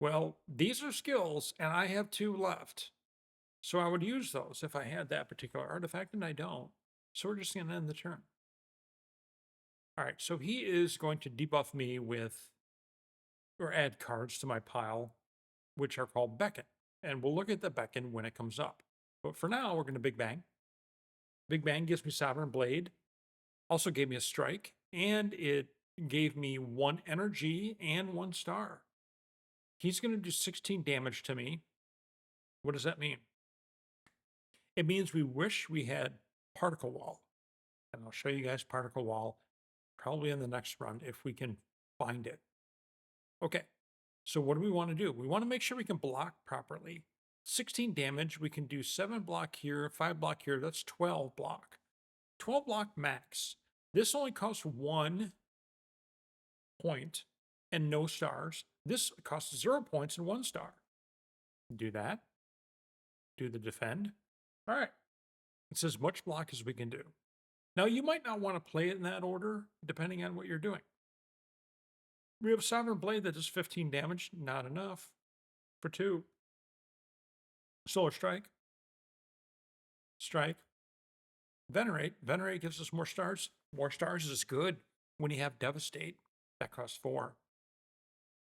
Well, these are skills, and I have 2 left. So I would use those if I had that particular artifact, and I don't. So we're just going to end the turn. All right, so he is going to debuff me with, or add cards to my pile, which are called Beckon. And we'll look at the Beckon when it comes up. But for now, we're going to Big Bang. Big Bang gives me Sovereign Blade. Also gave me a strike, and it gave me 1 energy and 1 star. He's going to do 16 damage to me. What does that mean? It means we wish we had Particle Wall. And I'll show you guys Particle Wall probably in the next run if we can find it. Okay, so what do we want to do? We want to make sure we can block properly. 16 damage, we can do 7 block here, 5 block here, that's 12 block. 12 block max. This only costs 1 point and no stars. This costs 0 points and 1 star. Do that. Do the defend. All right. It's as much block as we can do. Now, you might not want to play it in that order, depending on what you're doing. We have a Sovereign Blade that does 15 damage. Not enough for 2. Solar Strike. Strike. Venerate. Venerate gives us more stars. More stars is good when you have Devastate. That costs 4.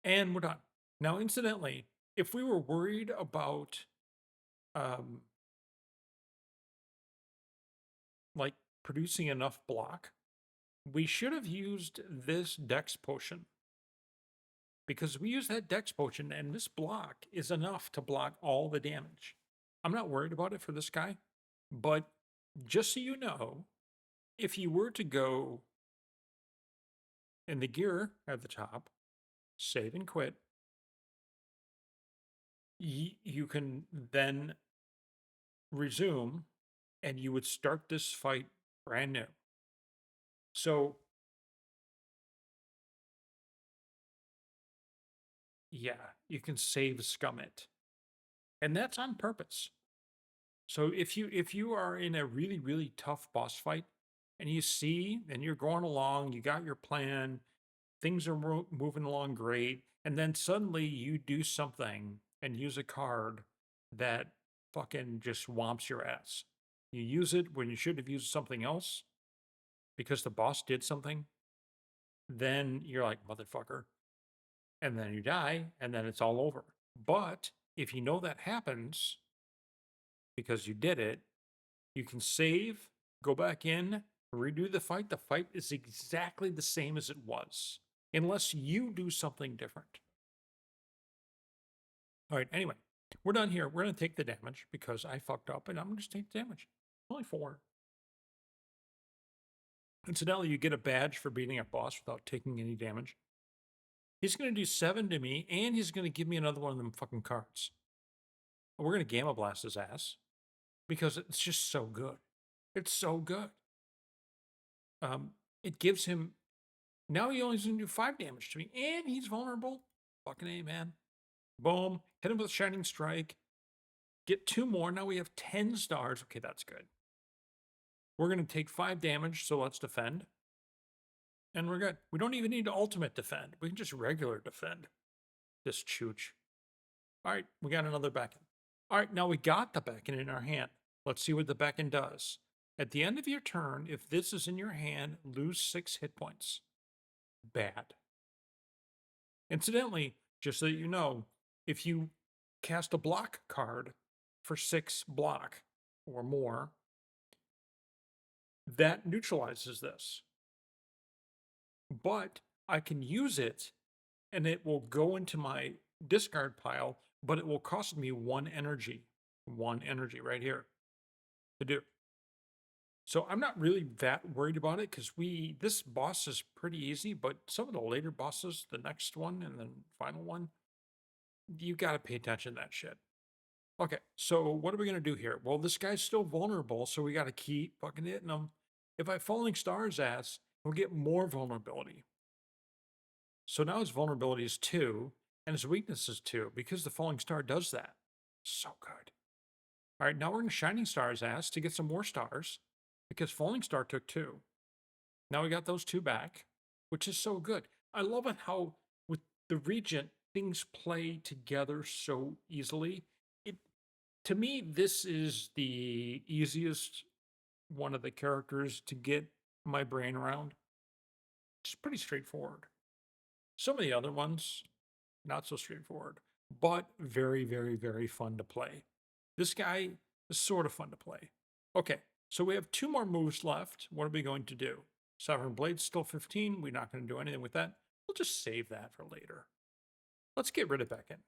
And we're done. Now, incidentally, if we were worried about like producing enough block, we should have used this Dex Potion. Because we use that Dex Potion, and this block is enough to block all the damage. I'm not worried about it for this guy, but just so you know, if you were to go in the gear at the top, save and quit, you can then resume, and you would start this fight brand new. So, yeah, you can save scum it. And that's on purpose. So if you are in a really, really tough boss fight and you see and you're going along, you got your plan, things are moving along great, and then suddenly you do something and use a card that fucking just whomps your ass. You use it when you should have used something else because the boss did something, then you're like, motherfucker. And then you die, and then it's all over. But if you know that happens because you did it, you can save, go back in, redo the fight. The fight is exactly the same as it was, unless you do something different. All right, anyway, we're done here. We're going to take the damage because I fucked up, and I'm going to just take the damage. Only 4. Incidentally, you get a badge for beating a boss without taking any damage. He's going to do 7 to me, and he's going to give me another one of them fucking cards. We're going to Gamma Blast his ass because it's just so good. It's so good. It gives him... Now he only going to do 5 damage to me, and he's vulnerable. Fucking A, man. Boom. Hit him with a Shining Strike. Get 2 more. Now we have 10 stars. Okay, that's good. We're going to take 5 damage, so let's defend. And we're good. We don't even need to ultimate defend. We can just regular defend. This chooch. All right, we got another beacon. All right, now we got the beacon in our hand. Let's see what the beacon does. At the end of your turn, if this is in your hand, lose 6 hit points. Bad. Incidentally, just so you know, if you cast a block card for 6 block or more, that neutralizes this. But I can use it, and it will go into my discard pile, but it will cost me 1 energy. 1 energy right here to do. So I'm not really that worried about it because this boss is pretty easy, but some of the later bosses, the next one and the final one, you got to pay attention to that shit. Okay, so what are we going to do here? Well, this guy's still vulnerable, so we got to keep fucking hitting him. If I Falling Star's ass, we'll get more vulnerability. So now his vulnerability is 2, and his weakness is 2, because the Falling Star does that. So good. All right, now we're going to Shining Star's ass to get some more stars, because Falling Star took 2. Now we got those 2 back, which is so good. I love it how, with the Regent, things play together so easily. To me, this is the easiest one of the characters to get my brain around. It's pretty straightforward. Some of the other ones, not so straightforward, but very, very, very fun to play. This guy is sort of fun to play. Okay, so we have 2 more moves left. What are we going to do? Sovereign Blade's still 15. We're not going to do anything with that. We'll just save that for later. Let's get rid of Beacon.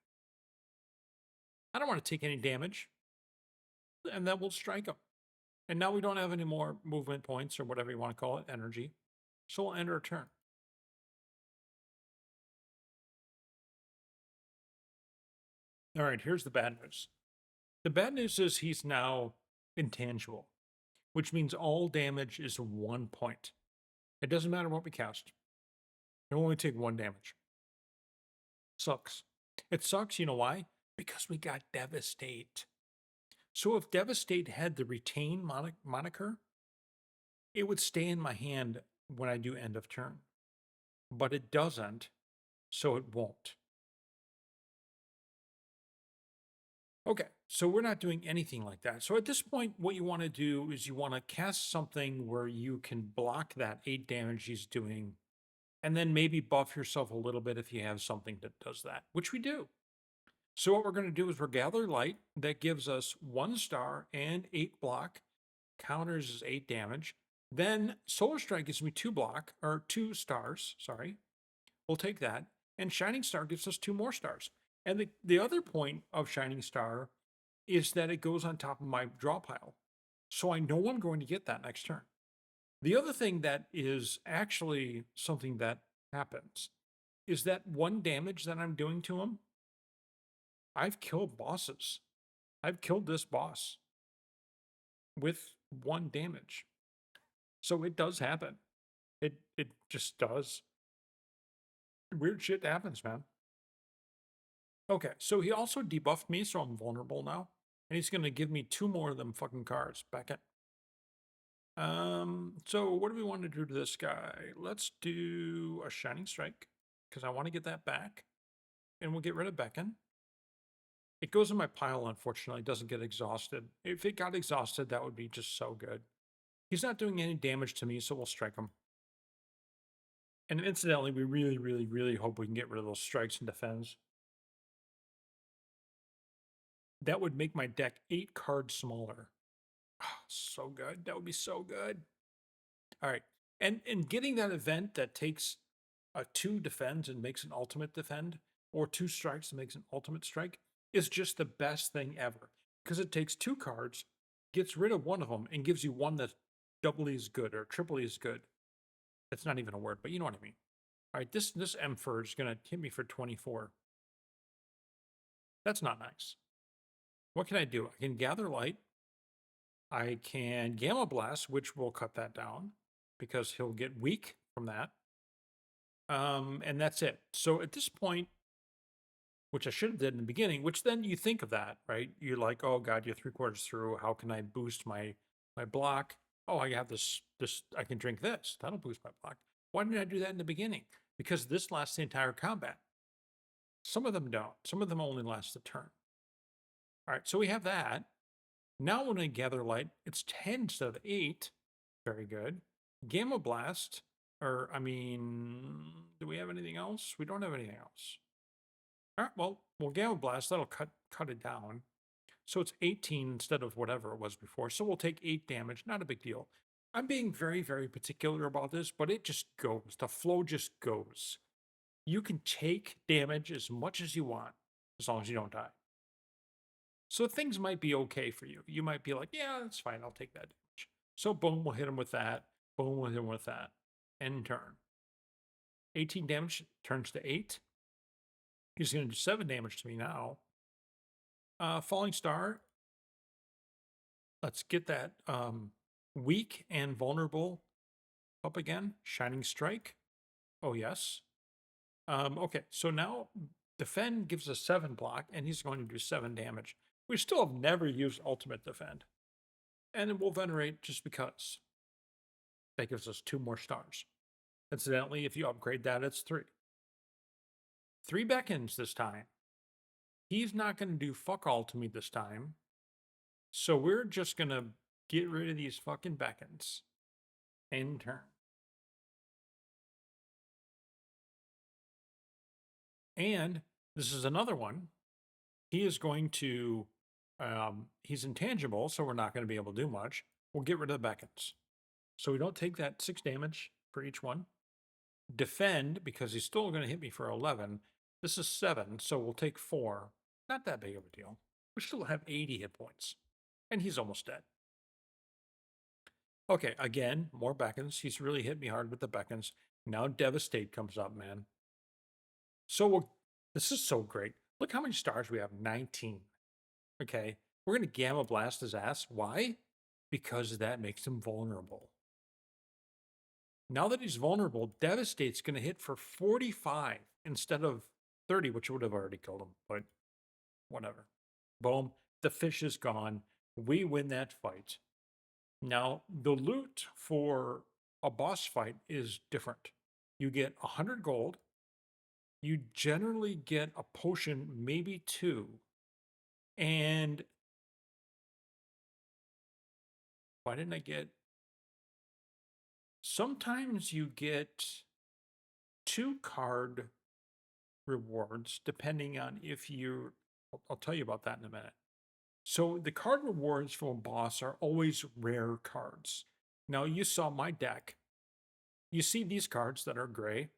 I don't want to take any damage. And then we'll strike him. And now we don't have any more movement points or whatever you want to call it, energy. So we'll end our turn. All right, here's the bad news. The bad news is he's now intangible. which means all damage is 1 point. It doesn't matter what we cast. It will only take 1 damage. Sucks. It sucks, you know why? Because we got Devastate. So if Devastate had the retain moniker, it would stay in my hand when I do end of turn. But it doesn't, so it won't. Okay, so we're not doing anything like that. So at this point, what you want to do is you want to cast something where you can block that 8 damage he's doing, and then maybe buff yourself a little bit if you have something that does that, which we do. So what we're going to do is we're Gather Light. That gives us 1 star and 8 block. Counters is 8 damage. Then Solar Strike gives me 2 block, or 2 stars, sorry. We'll take that. And Shining Star gives us 2 more stars. And the other point of Shining Star is that it goes on top of my draw pile. So I know I'm going to get that next turn. The other thing that is actually something that happens is that 1 damage that I'm doing to him, I've killed bosses. I've killed this boss with 1 damage. So it does happen. It just does. Weird shit happens, man. Okay, so he also debuffed me, so I'm vulnerable now. And he's going to give me 2 more of them fucking cards. Back in. So what do we want to do to this guy? Let's do a Shining Strike, because I want to get that back. And we'll get rid of Beckon. It goes in my pile, unfortunately. It doesn't get exhausted. If it got exhausted, that would be just so good. He's not doing any damage to me, so we'll strike him. And incidentally, we really, really, really hope we can get rid of those strikes and defends. That would make my deck 8 cards smaller. Oh, so good. That would be so good. All right. And getting that event that takes a 2 defends and makes an ultimate defend, or 2 strikes and makes an ultimate strike, is just the best thing ever. Because it takes 2 cards, gets rid of one of them, and gives you one that's doubly as good or triply as good. That's not even a word, but you know what I mean. All right, this Emperor is going to hit me for 24. That's not nice. What can I do? I can Gather Light. I can Gamma Blast, which will cut that down because he'll get weak from that. And that's it. So at this point, which I should have did in the beginning, which then you think of that, right? You're like, oh God, you're 3/4 through. How can I boost my block? Oh, I have this, I can drink this. That'll boost my block. Why didn't I do that in the beginning? Because this lasts the entire combat. Some of them don't. Some of them only last the turn. All right, so we have that. Now when I Gather Light, it's 10 instead of 8. Very good. Gamma Blast, or I mean, do we have anything else? We don't have anything else. All right, well, Gamma Blast, that'll cut it down. So it's 18 instead of whatever it was before. So we'll take 8 damage, not a big deal. I'm being very, very particular about this, but it just goes. The flow just goes. You can take damage as much as you want, as long as you don't die. So things might be okay for you. You might be like, yeah, that's fine. I'll take that damage. So boom, we'll hit him with that. Boom, we'll hit him with that. End turn. 18 damage turns to 8. He's going to do 7 damage to me now. Falling Star. Let's get that weak and vulnerable up again. Shining Strike. Oh, yes. Okay, so now Defend gives us 7 block, and he's going to do 7 damage. We still have never used Ultimate Defend. And then we'll Venerate just because. That gives us 2 more stars. Incidentally, if you upgrade that, it's 3. 3 beckons this time. He's not going to do fuck all to me this time. So we're just going to get rid of these fucking beckons. End turn. And this is another one. He is going to, he's intangible, so we're not going to be able to do much. We'll get rid of the beckons. So we don't take that 6 damage for each one. Defend, because he's still going to hit me for 11. This is 7, so we'll take 4. Not that big of a deal. We still have 80 hit points. And he's almost dead. Okay, again, more beckons. He's really hit me hard with the beckons. Now Devastate comes up, man. So this is so great. Look how many stars we have. 19. Okay, we're going to Gamma Blast his ass. Why? because that makes him vulnerable. Now that he's vulnerable, Devastate's going to hit for 45 instead of 30, which would have already killed him, but whatever. Boom, the fish is gone. We win that fight. Now, the loot for a boss fight is different. You get 100 gold. You generally get a potion, maybe 2. And why didn't I get... Sometimes you get 2 card rewards, depending on if you're... I'll tell you about that in a minute. So the card rewards from a boss are always rare cards. Now, you saw my deck. You see these cards that are gray.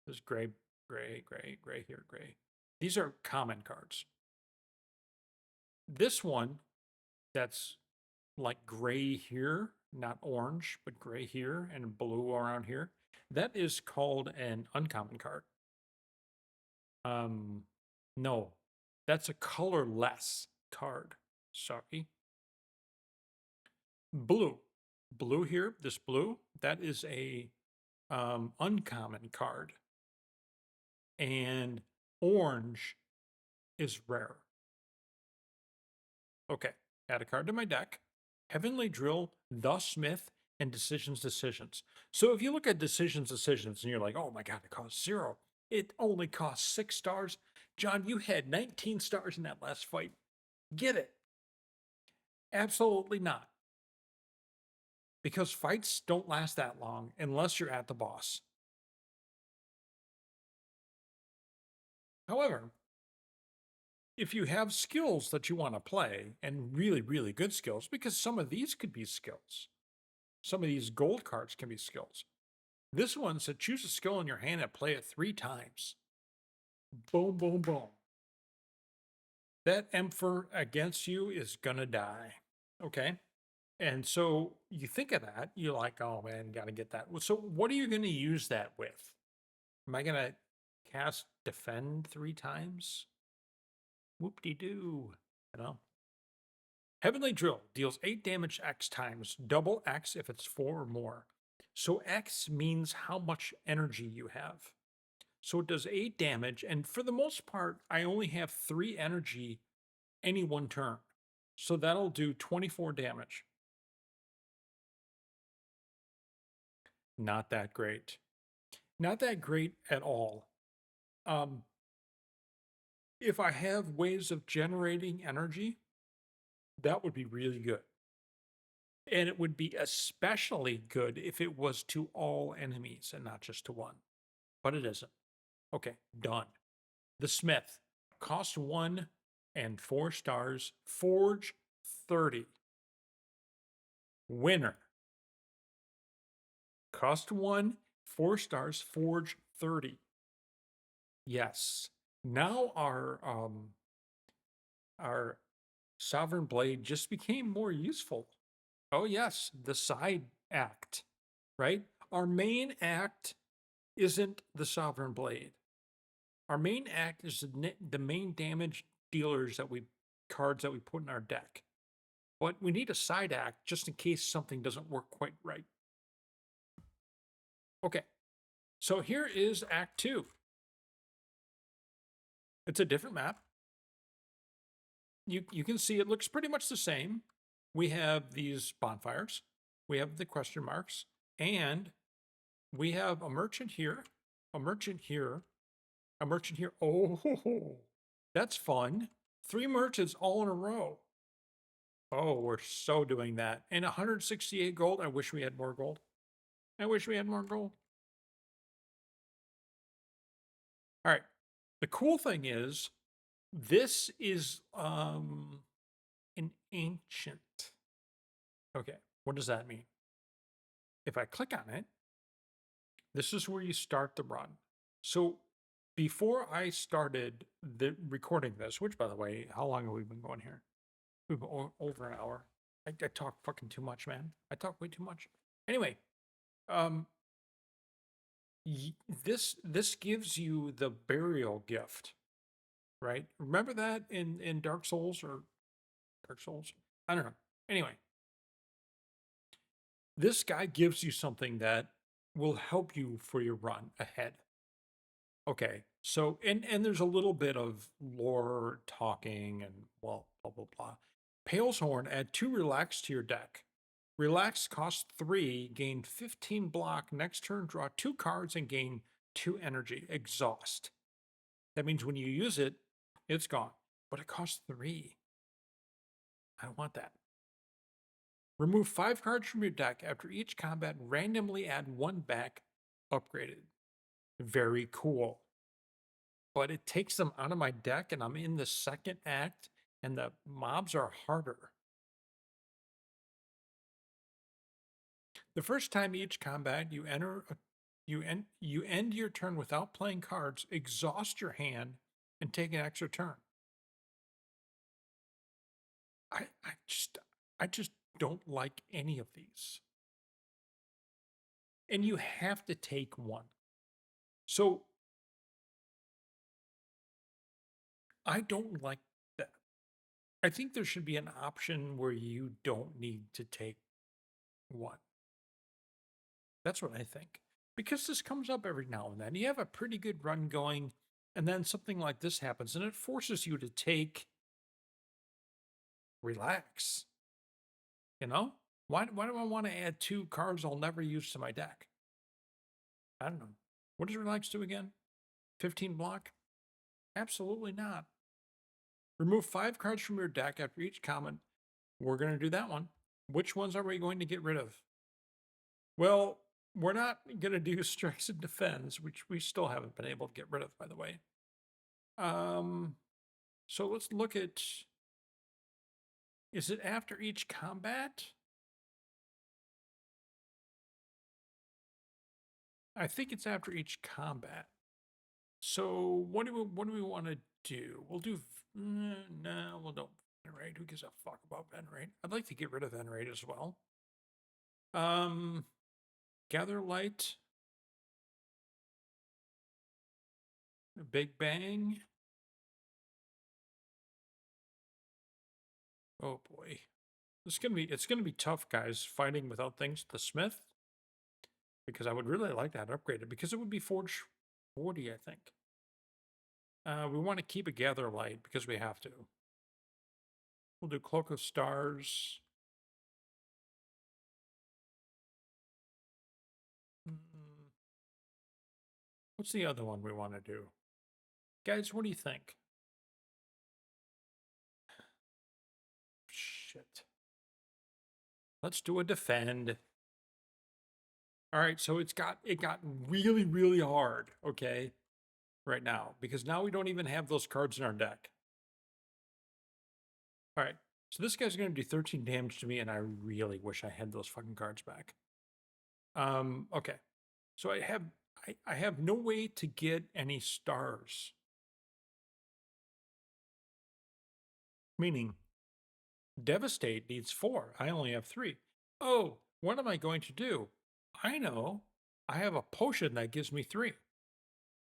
There's gray, gray, gray, gray here, gray. These are common cards. This one that's like gray here, not orange, but gray here and blue around here, that is called an uncommon card. No, that's a colorless card. Sorry. Blue here, this blue, that is a uncommon card. And orange is rare. Okay, add a card to my deck. Heavenly Drill, The Smith, and Decisions. So if you look at Decisions and you're like, oh my God, it costs 0. It only costs 6 stars. John, you had 19 stars in that last fight. Get it? Absolutely not. Because fights don't last that long unless you're at the boss. However, if you have skills that you want to play, and really, really good skills, because some of these could be skills. Some of these gold cards can be skills. This one said choose a skill in your hand and play it 3 times. Boom, boom, boom. That Emperor against you is gonna die. Okay? And so you think of that, you're like, oh man, gotta get that. So what are you gonna use that with? Am I gonna cast defend 3 times? Whoop-de-doo. You know? Heavenly Drill deals 8 damage X times, double X if it's 4 or more. So X means how much energy you have. So it does 8 damage, and for the most part, I only have 3 energy any one turn. So that'll do 24 damage. Not that great. Not that great at all. If I have ways of generating energy, that would be really good. And it would be especially good if it was to all enemies and not just to one. But it isn't. Okay, done. The Smith. Cost 1 and 4 stars. Forge 30. Winner. Cost 1, 4 stars. Forge 30. Yes. Now our Sovereign Blade just became more useful. Oh yes, the side act, right? Our main act isn't the Sovereign Blade. Our main act is the main damage dealers cards that we put in our deck. But we need a side act just in case something doesn't work quite right. Okay, so here is Act 2. It's a different map. You can see it looks pretty much the same. We have these bonfires. We have the question marks. And we have a merchant here, a merchant here, a merchant here. Oh, that's fun. 3 merchants all in a row. Oh, we're so doing that. And 168 gold. I wish we had more gold. I wish we had more gold. All right. The cool thing is, this is an ancient. Okay, what does that mean? If I click on it, this is where you start the run. So before I started recording this, which by the way, how long have we been going here? We've been over an hour. I talk fucking too much, man. I talk way too much. Anyway, this gives you the burial gift, right? Remember that in Dark Souls or Dark Souls? I don't know. Anyway, This guy gives you something that will help you for your run ahead. Okay, so and there's a little bit of lore talking and well, blah blah blah. Pale's Horn, add 2 relax to your deck. Relax costs 3, gain 15 block. Next turn, draw 2 cards and gain 2 energy. Exhaust. That means when you use it, it's gone. But it costs 3. I don't want that. Remove 5 cards from your deck. After each combat, randomly add 1 back. Upgraded. Very cool. But it takes them out of my deck, and I'm in the second act, and the mobs are harder. The first time each combat you enter, you end your turn without playing cards, exhaust your hand, and take an extra turn. I just don't like any of these. And you have to take one. So I don't like that. I think there should be an option where you don't need to take one. That's what I think. Because this comes up every now and then. You have a pretty good run going, and then something like this happens, and it forces you to take relax. You know? Why do I want to add 2 cards I'll never use to my deck? I don't know. What does relax do again? 15 block? Absolutely not. Remove 5 cards from your deck after each comment. We're going to do that one. Which ones are we going to get rid of? Well, we're not going to do strikes and defense, which we still haven't been able to get rid of, by the way. So let's look at, is it after each combat? I think it's after each combat. So what do we want to do? We'll do, no, we'll don't venerate. Who gives a fuck about venerate? I'd like to get rid of venerate as well. Gather light. Big bang. Oh boy. It's gonna be tough, guys, fighting without things. The Smith. Because I would really like that upgraded, because it would be Forge 40, I think. We want to keep a Gather Light because we have to. We'll do Cloak of Stars. What's the other one we want to do? Guys, what do you think? Shit. Let's do a defend. All right, so it got really, really hard, okay, right now, because now we don't even have those cards in our deck. All right, so this guy's going to do 13 damage to me, and I really wish I had those fucking cards back. Okay, so I have no way to get any stars. Meaning, Devastate needs 4. I only have 3. Oh, what am I going to do? I know. I have a potion that gives me 3.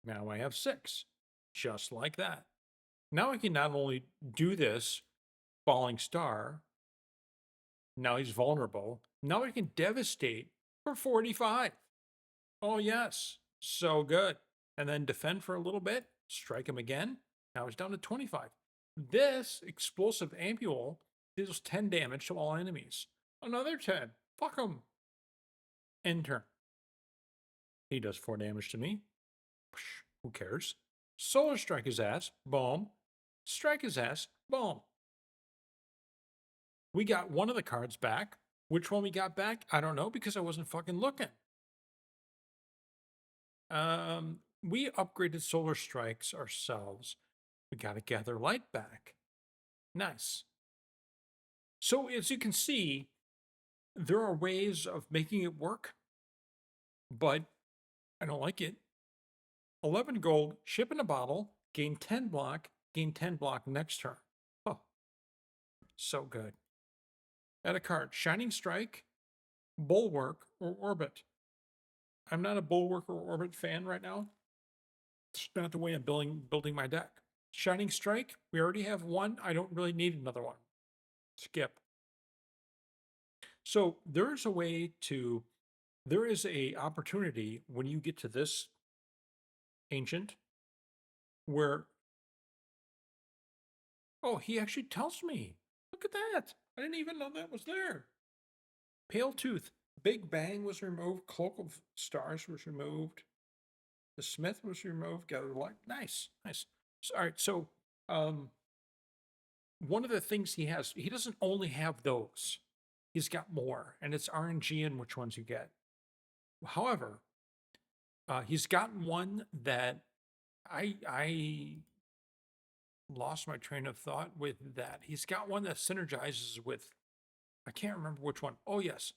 Now I have 6. Just like that. Now I can not only do this Falling Star. Now he's vulnerable. Now I can Devastate for 45. Oh, yes. So good. And then defend for a little bit. Strike him again. Now he's down to 25. This explosive ampule deals 10 damage to all enemies. Another 10. Fuck him. End turn. He does 4 damage to me. Who cares? Solar Strike his ass. Boom. Strike his ass. Boom. We got one of the cards back. Which one we got back? I don't know, because I wasn't fucking looking. We upgraded Solar Strikes ourselves. We got to Gather Light back. Nice. So as you can see, there are ways of making it work, but I don't like it. 11 gold, ship in a bottle, gain 10 block next turn. Oh, so good. Add a card, Shining Strike, Bulwark, or Orbit. I'm not a Bulwark or Orbit fan right now. It's not the way I'm building my deck. Shining Strike, we already have one. I don't really need another one. Skip. So there is a way to, there is a opportunity when you get to this ancient where, oh, he actually tells me. Look at that. I didn't even know that was there. Pale Tooth. Big Bang was removed. Cloak of Stars was removed. The Smith was removed. Got a like nice, nice. So, all right, so one of the things he has, he doesn't only have those. He's got more, and it's RNG in which ones you get. However, he's got one that I lost my train of thought with that. He's got one that synergizes with, I can't remember which one. Oh yes,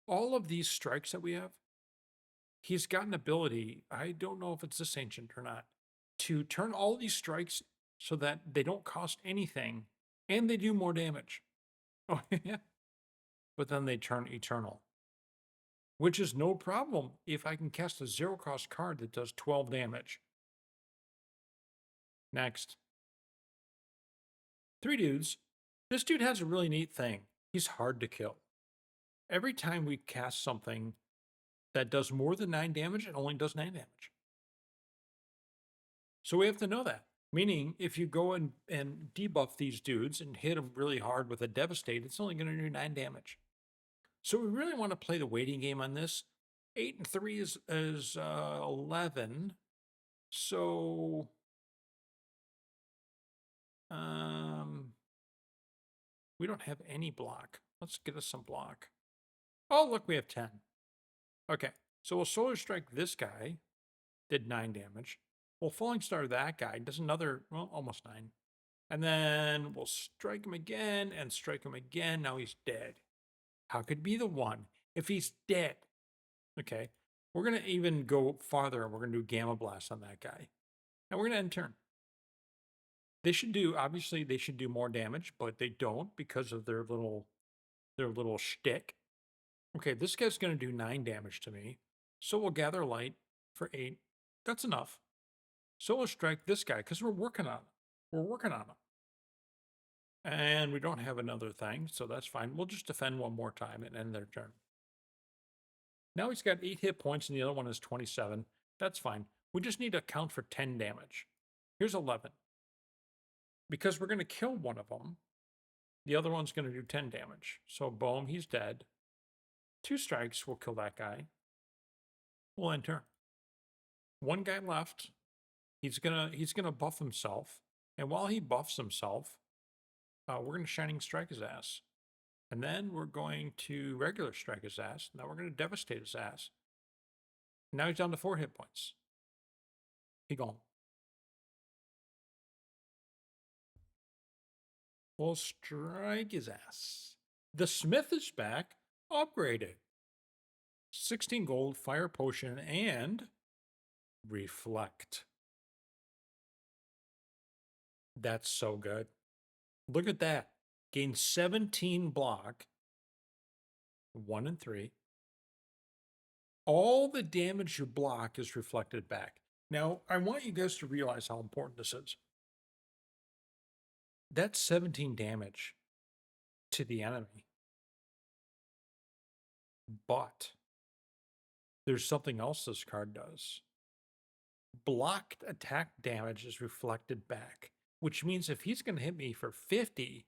all of these strikes that we have, he's got an ability. I don't know if it's this ancient or not, to turn all these strikes so that they don't cost anything and they do more damage. Oh yeah, but then they turn eternal, which is no problem if I can cast a zero cost card that does 12 damage. Next. 3 dudes. This dude has a really neat thing. He's hard to kill. Every time we cast something that does more than 9 damage, it only does 9 damage. So we have to know that. Meaning, if you go and debuff these dudes and hit them really hard with a Devastate, it's only going to do 9 damage. So we really want to play the waiting game on this. 8 and 3 is 11. So we don't have any block. Let's get us some block. Oh, look, we have 10. Okay, so we'll Solar Strike this guy. Did 9 damage. We'll Falling Star that guy. Does another, well, almost 9. And then we'll strike him again and strike him again. Now he's dead. How could be the one if he's dead? Okay, we're going to even go farther and we're going to do Gamma Blast on that guy. And we're going to end turn. They should do, obviously, they should do more damage, but they don't because of their little shtick. Okay, this guy's going to do 9 damage to me. So we'll Gather Light for 8. That's enough. So we'll strike this guy because we're working on him. We're working on him. And we don't have another thing, so that's fine. We'll just defend one more time and end their turn. Now he's got 8 hit points and the other one is 27. That's fine. We just need to count for 10 damage. Here's 11. Because we're going to kill one of them, the other one's going to do 10 damage. So boom, he's dead. 2 strikes will kill that guy. We'll end turn. One guy left. He's gonna buff himself, and while he buffs himself, we're gonna Shining Strike his ass, and then we're going to regular strike his ass. Now we're gonna devastate his ass. Now he's down to 4 hit points. He gone. We'll strike his ass. The Smith is back, upgraded. 16 gold, fire potion, and reflect. That's so good. Look at that. Gain 17 block. 1 and 3. All the damage you block is reflected back. Now, I want you guys to realize how important this is. That's 17 damage to the enemy. But there's something else this card does. Blocked attack damage is reflected back, which means if he's going to hit me for 50,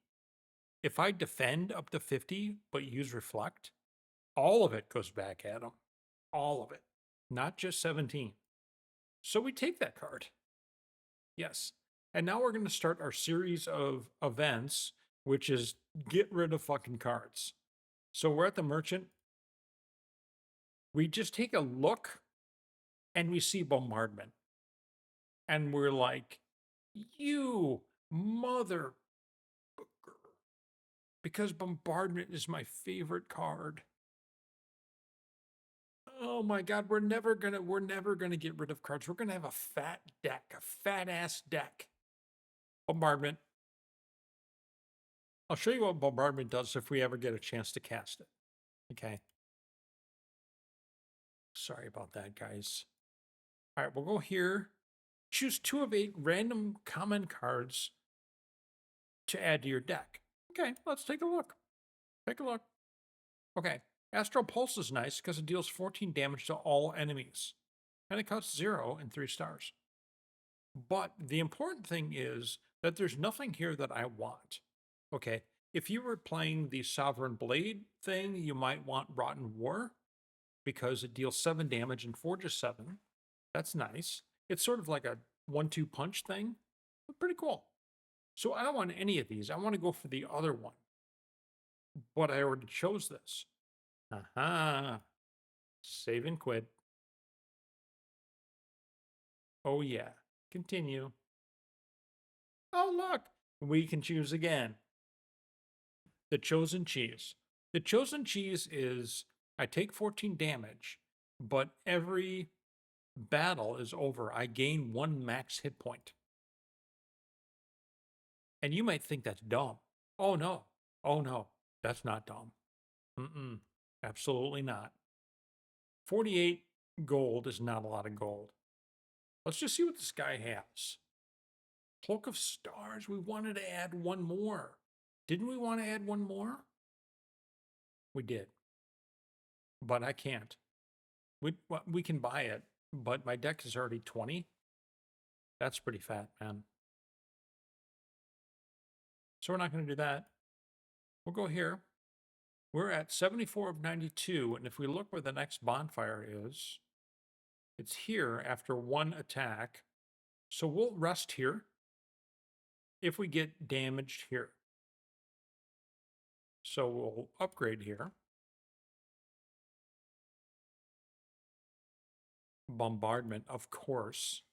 if I defend up to 50 but use reflect, all of it goes back at him. All of it, not just 17. So we take that card. Yes. And now we're going to start our series of events, which is get rid of fucking cards. So we're at the merchant. We just take a look and we see Bombardment. And we're like, you mother. Because Bombardment is my favorite card. Oh my God, we're never gonna get rid of cards. We're gonna have a fat deck, a fat ass deck. Bombardment. I'll show you what Bombardment does if we ever get a chance to cast it. Okay. Sorry about that, guys. All right, we'll go here. Choose 2 of 8 random common cards to add to your deck. Okay, let's take a look. Take a look. Okay, Astral Pulse is nice because it deals 14 damage to all enemies, and it costs 0 and 3 stars. But the important thing is that there's nothing here that I want. Okay, if you were playing the Sovereign Blade thing, you might want Rotten War because it deals 7 damage and forges 7. That's nice. It's sort of like a 1-2 punch thing, but pretty cool. So I don't want any of these. I want to go for the other one. But I already chose this. Aha. Save and quit. Oh, yeah. Continue. Oh, look. We can choose again. The Chosen Cheese. The Chosen Cheese is I take 14 damage, but every battle is over, I gain 1 max hit point. And you might think that's dumb. Oh, no. Oh, no. That's not dumb. Absolutely not. 48 gold is not a lot of gold. Let's just see what this guy has. Cloak of Stars. We wanted to add 1 more. Didn't we want to add 1 more? We did. But I can't. We can buy it, but my deck is already 20. That's pretty fat, man. So we're not going to do that. We'll go here. We're at 74 of 92, and if we look where the next bonfire is, it's here after 1 attack. So we'll rest here if we get damaged here. So we'll upgrade here. Bombardment, of course.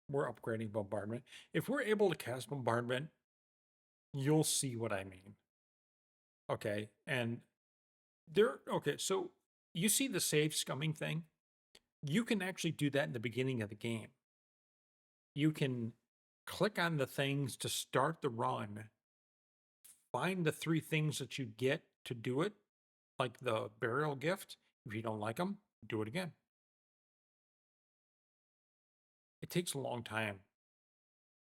We're upgrading Bombardment. If we're able to cast Bombardment, you'll see what I mean. Okay, and okay, so you see the save scumming thing? You can actually do that in the beginning of the game. You can click on the things to start the run, find the 3 things that you get to do it, like the burial gift. If you don't like them, do it again. It takes a long time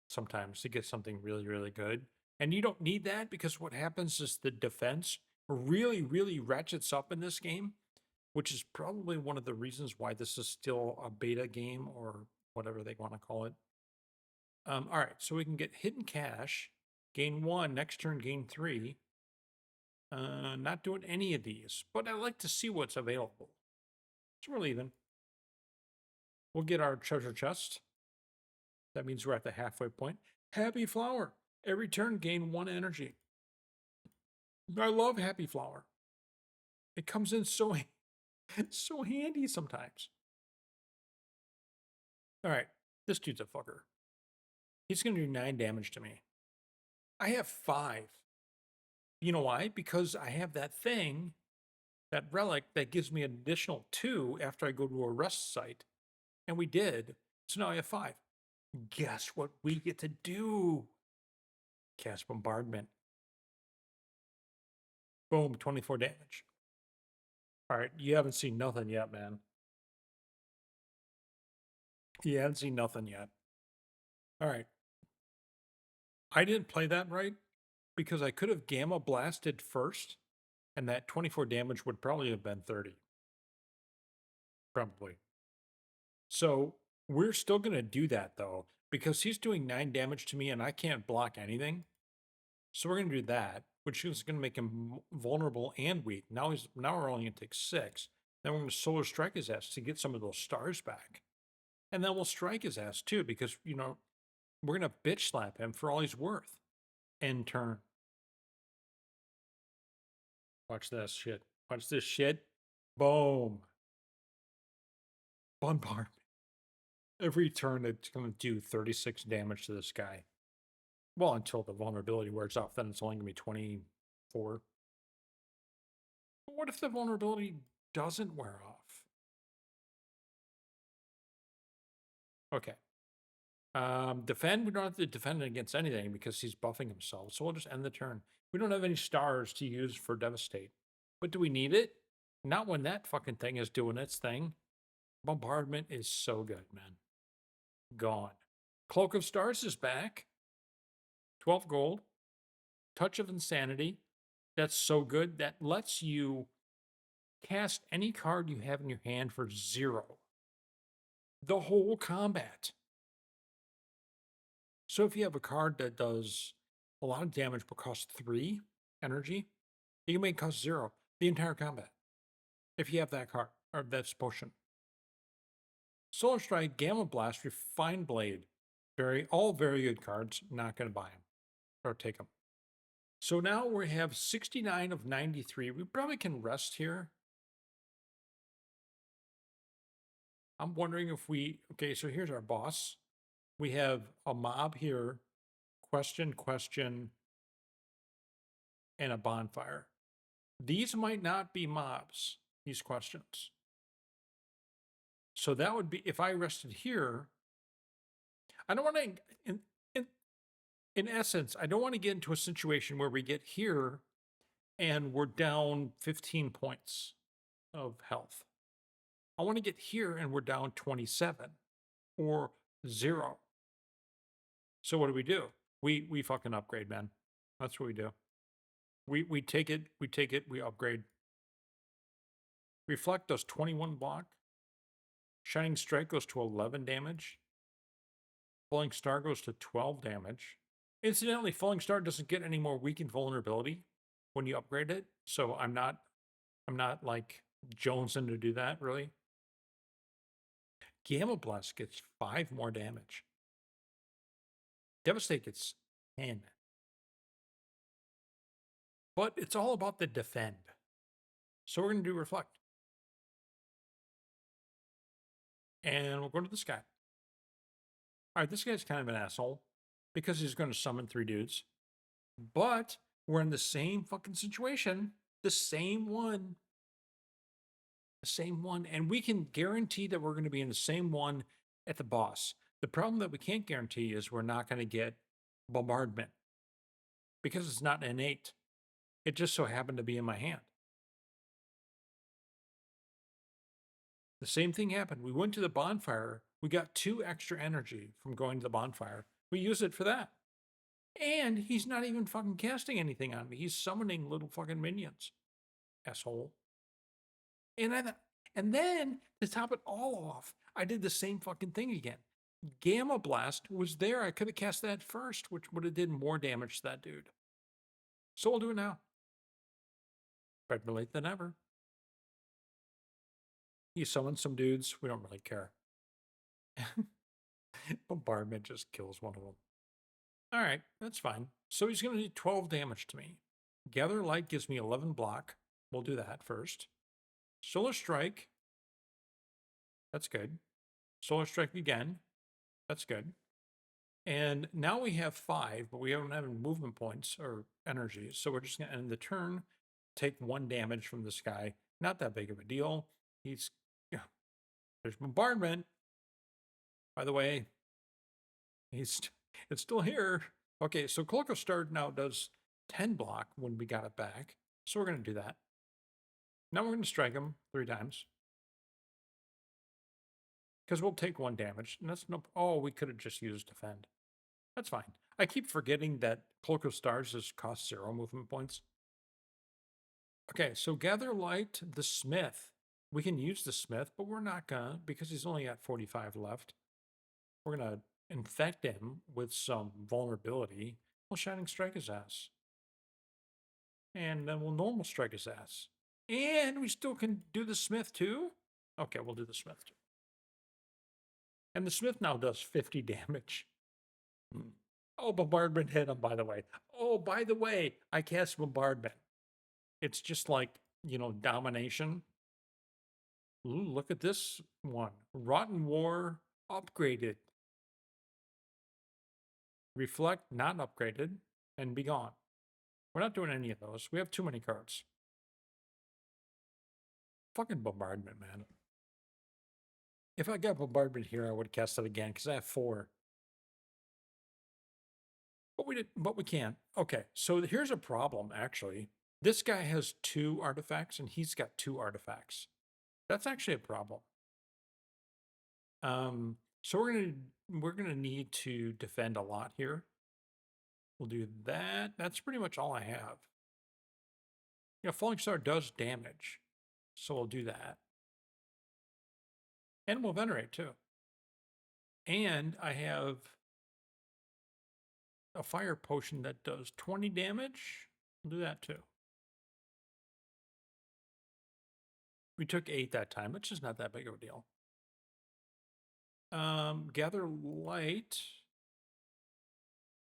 sometimes to get something really, really good. And you don't need that because what happens is the defense really, really ratchets up in this game, which is probably one of the reasons why this is still a beta game or whatever they want to call it. All right, so we can get hidden cash, gain 1, next turn gain 3. Not doing any of these, but I like to see what's available. So we're leaving. We'll get our treasure chest. That means we're at the halfway point. Happy Flower. Every turn gain 1 energy. I love Happy Flower. It comes in so handy sometimes. All right, this dude's a fucker. He's going to do 9 damage to me. I have 5. You know why? Because I have that thing, that relic that gives me an additional 2 after I go to a rest site. And we did. So now I have 5. Guess what we get to do? Cast Bombardment. Boom, 24 damage. All right, you haven't seen nothing yet, man. You haven't seen nothing yet. All right. I didn't play that right because I could have Gamma Blasted first, and that 24 damage would probably have been 30. Probably. So we're still going to do that, though, because he's doing 9 damage to me and I can't block anything. So we're going to do that, which is going to make him vulnerable and weak. Now we're only going to take 6. Then we're going to Solar Strike his ass to get some of those stars back. And then we'll strike his ass too, because, we're going to bitch slap him for all he's worth. End turn. Watch this shit. Watch this shit. Boom. Bombardment. Every turn it's going to do 36 damage to this guy. Well, until the vulnerability wears off, then it's only going to be 24. But what if the vulnerability doesn't wear off? Okay. Defend, we don't have to defend against anything because he's buffing himself. So we'll just end the turn. We don't have any stars to use for Devastate. But do we need it? Not when that fucking thing is doing its thing. Bombardment is so good, man. Gone. Cloak of Stars is back. 12 gold. Touch of Insanity. That's so good. That lets you cast any card you have in your hand for 0. The whole combat. So if you have a card that does a lot of damage but costs 3 energy, you can make it cost 0 the entire combat. If you have that card, or that's potion. Solar Strike, Gamma Blast, Refined Blade. All very good cards. Not going to buy them or take them. So now we have 69 of 93. We probably can rest here. I'm wondering if okay, so here's our boss. We have a mob here, question, and a bonfire. These might not be mobs, these questions. So that would be, if I rested here, I don't want to, in essence, I don't want to get into a situation where we get here and we're down 15 points of health. I want to get here and we're down 27 or 0. So what do? We fucking upgrade, man. That's what we do. We take it, we upgrade. Reflect does 21 block. Shining Strike goes to 11 damage. Falling Star goes to 12 damage. Incidentally, Falling Star doesn't get any more weakened vulnerability when you upgrade it. So I'm not like jonesing to do that, really. Gamma Blast gets 5 more damage. Devastate gets 10. But it's all about the defend. So we're going to do Reflect. And we'll go to this guy. All right, this guy's kind of an asshole because he's going to summon 3 dudes. But we're in the same fucking situation. The same one. The same one. And we can guarantee that we're going to be in the same one at the boss. The problem that we can't guarantee is we're not going to get Bombardment because it's not innate. It just so happened to be in my hand. The same thing happened. We went to the bonfire. We got 2 extra energy from going to the bonfire. We use it for that. And he's not even fucking casting anything on me. He's summoning little fucking minions. Asshole. And then to top it all off, I did the same fucking thing again. Gamma Blast was there. I could have cast that first, which would have did more damage to that dude. So we'll do it now. Better late than ever. He summoned some dudes. We don't really care. Bombardment just kills one of them. All right, that's fine. So he's going to do 12 damage to me. Gather Light gives me 11 block. We'll do that first. Solar Strike. That's good. Solar Strike again. That's good. And now we have 5, but we don't have any movement points or energy. So we're just going to end the turn, take 1 damage from this guy. Not that big of a deal. There's Bombardment. By the way, it's still here. Okay, so Cloak of Star now does 10 block when we got it back. So we're going to do that. Now we're going to strike him 3 times. Because we'll take 1 damage. And that's no... Oh, we could have just used Defend. That's fine. I keep forgetting that Cloak of Stars just costs 0 movement points. Okay, so Gather Light, the Smith. We can use the Smith, but we're not gonna because he's only got 45 left. We're gonna infect him with some vulnerability. We'll Shining Strike his ass. And then we'll normal strike his ass. And we still can do the Smith too? Okay, we'll do the Smith too. And the Smith now does 50 damage. Oh, Bombardment hit him, by the way. Oh, by the way, I cast Bombardment. It's just like, domination. Ooh, look at this one. Rotten War upgraded. Reflect not upgraded. And be gone. We're not doing any of those. We have too many cards. Fucking Bombardment, man. If I got Bombardment here, I would cast it again because I have 4. But we can't. Okay, so here's a problem, actually. This guy has 2 artifacts, and he's got 2 artifacts. That's actually a problem. So we're gonna need to defend a lot here. We'll do that. That's pretty much all I have. Falling Star does damage. So we'll do that. And we'll venerate too. And I have a fire potion that does 20 damage. We'll do that too. We took 8 that time, which is not that big of a deal. Gather light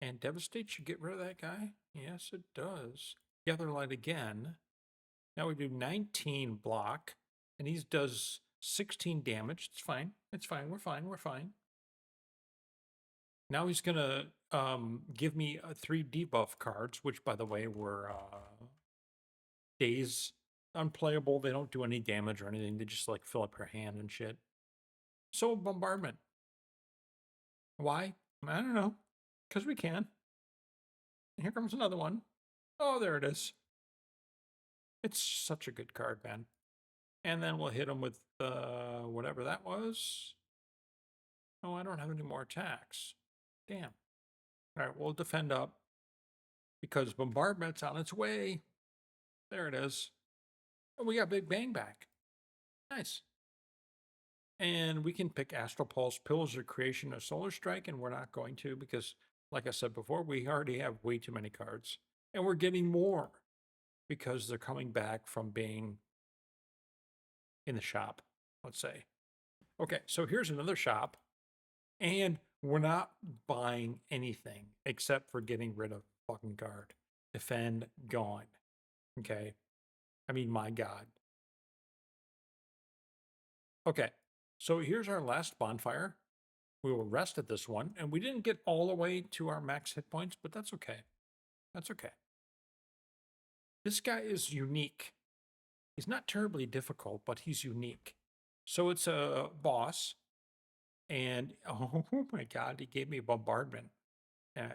and devastate should get rid of that guy. Yes, it does. Gather light again. Now we do 19 block, and he does 16 damage. It's fine. It's fine. We're fine. We're fine. Now he's gonna give me 3 debuff cards, which, by the way, were days unplayable. They don't do any damage or anything. They just like fill up your hand and shit. So bombardment. Why? I don't know. Because we can. Here comes another one. Oh, there it is. It's such a good card, man. And then we'll hit him with whatever that was. Oh, I don't have any more attacks. Damn. All right, we'll defend up because bombardment's on its way. There it is. Oh, we got Big Bang back. Nice. And we can pick Astral Pulse, Pillars of Creation, or Solar Strike, and we're not going to because, like I said before, we already have way too many cards. And we're getting more because they're coming back from being in the shop, let's say. Okay, so here's another shop. And we're not buying anything except for getting rid of fucking guard. Defend, gone. Okay. I mean, my God. Okay. So here's our last bonfire. We will rest at this one. And we didn't get all the way to our max hit points, but that's okay. That's okay. This guy is unique. He's not terribly difficult, but he's unique. So it's a boss. And oh my God, he gave me a bombardment.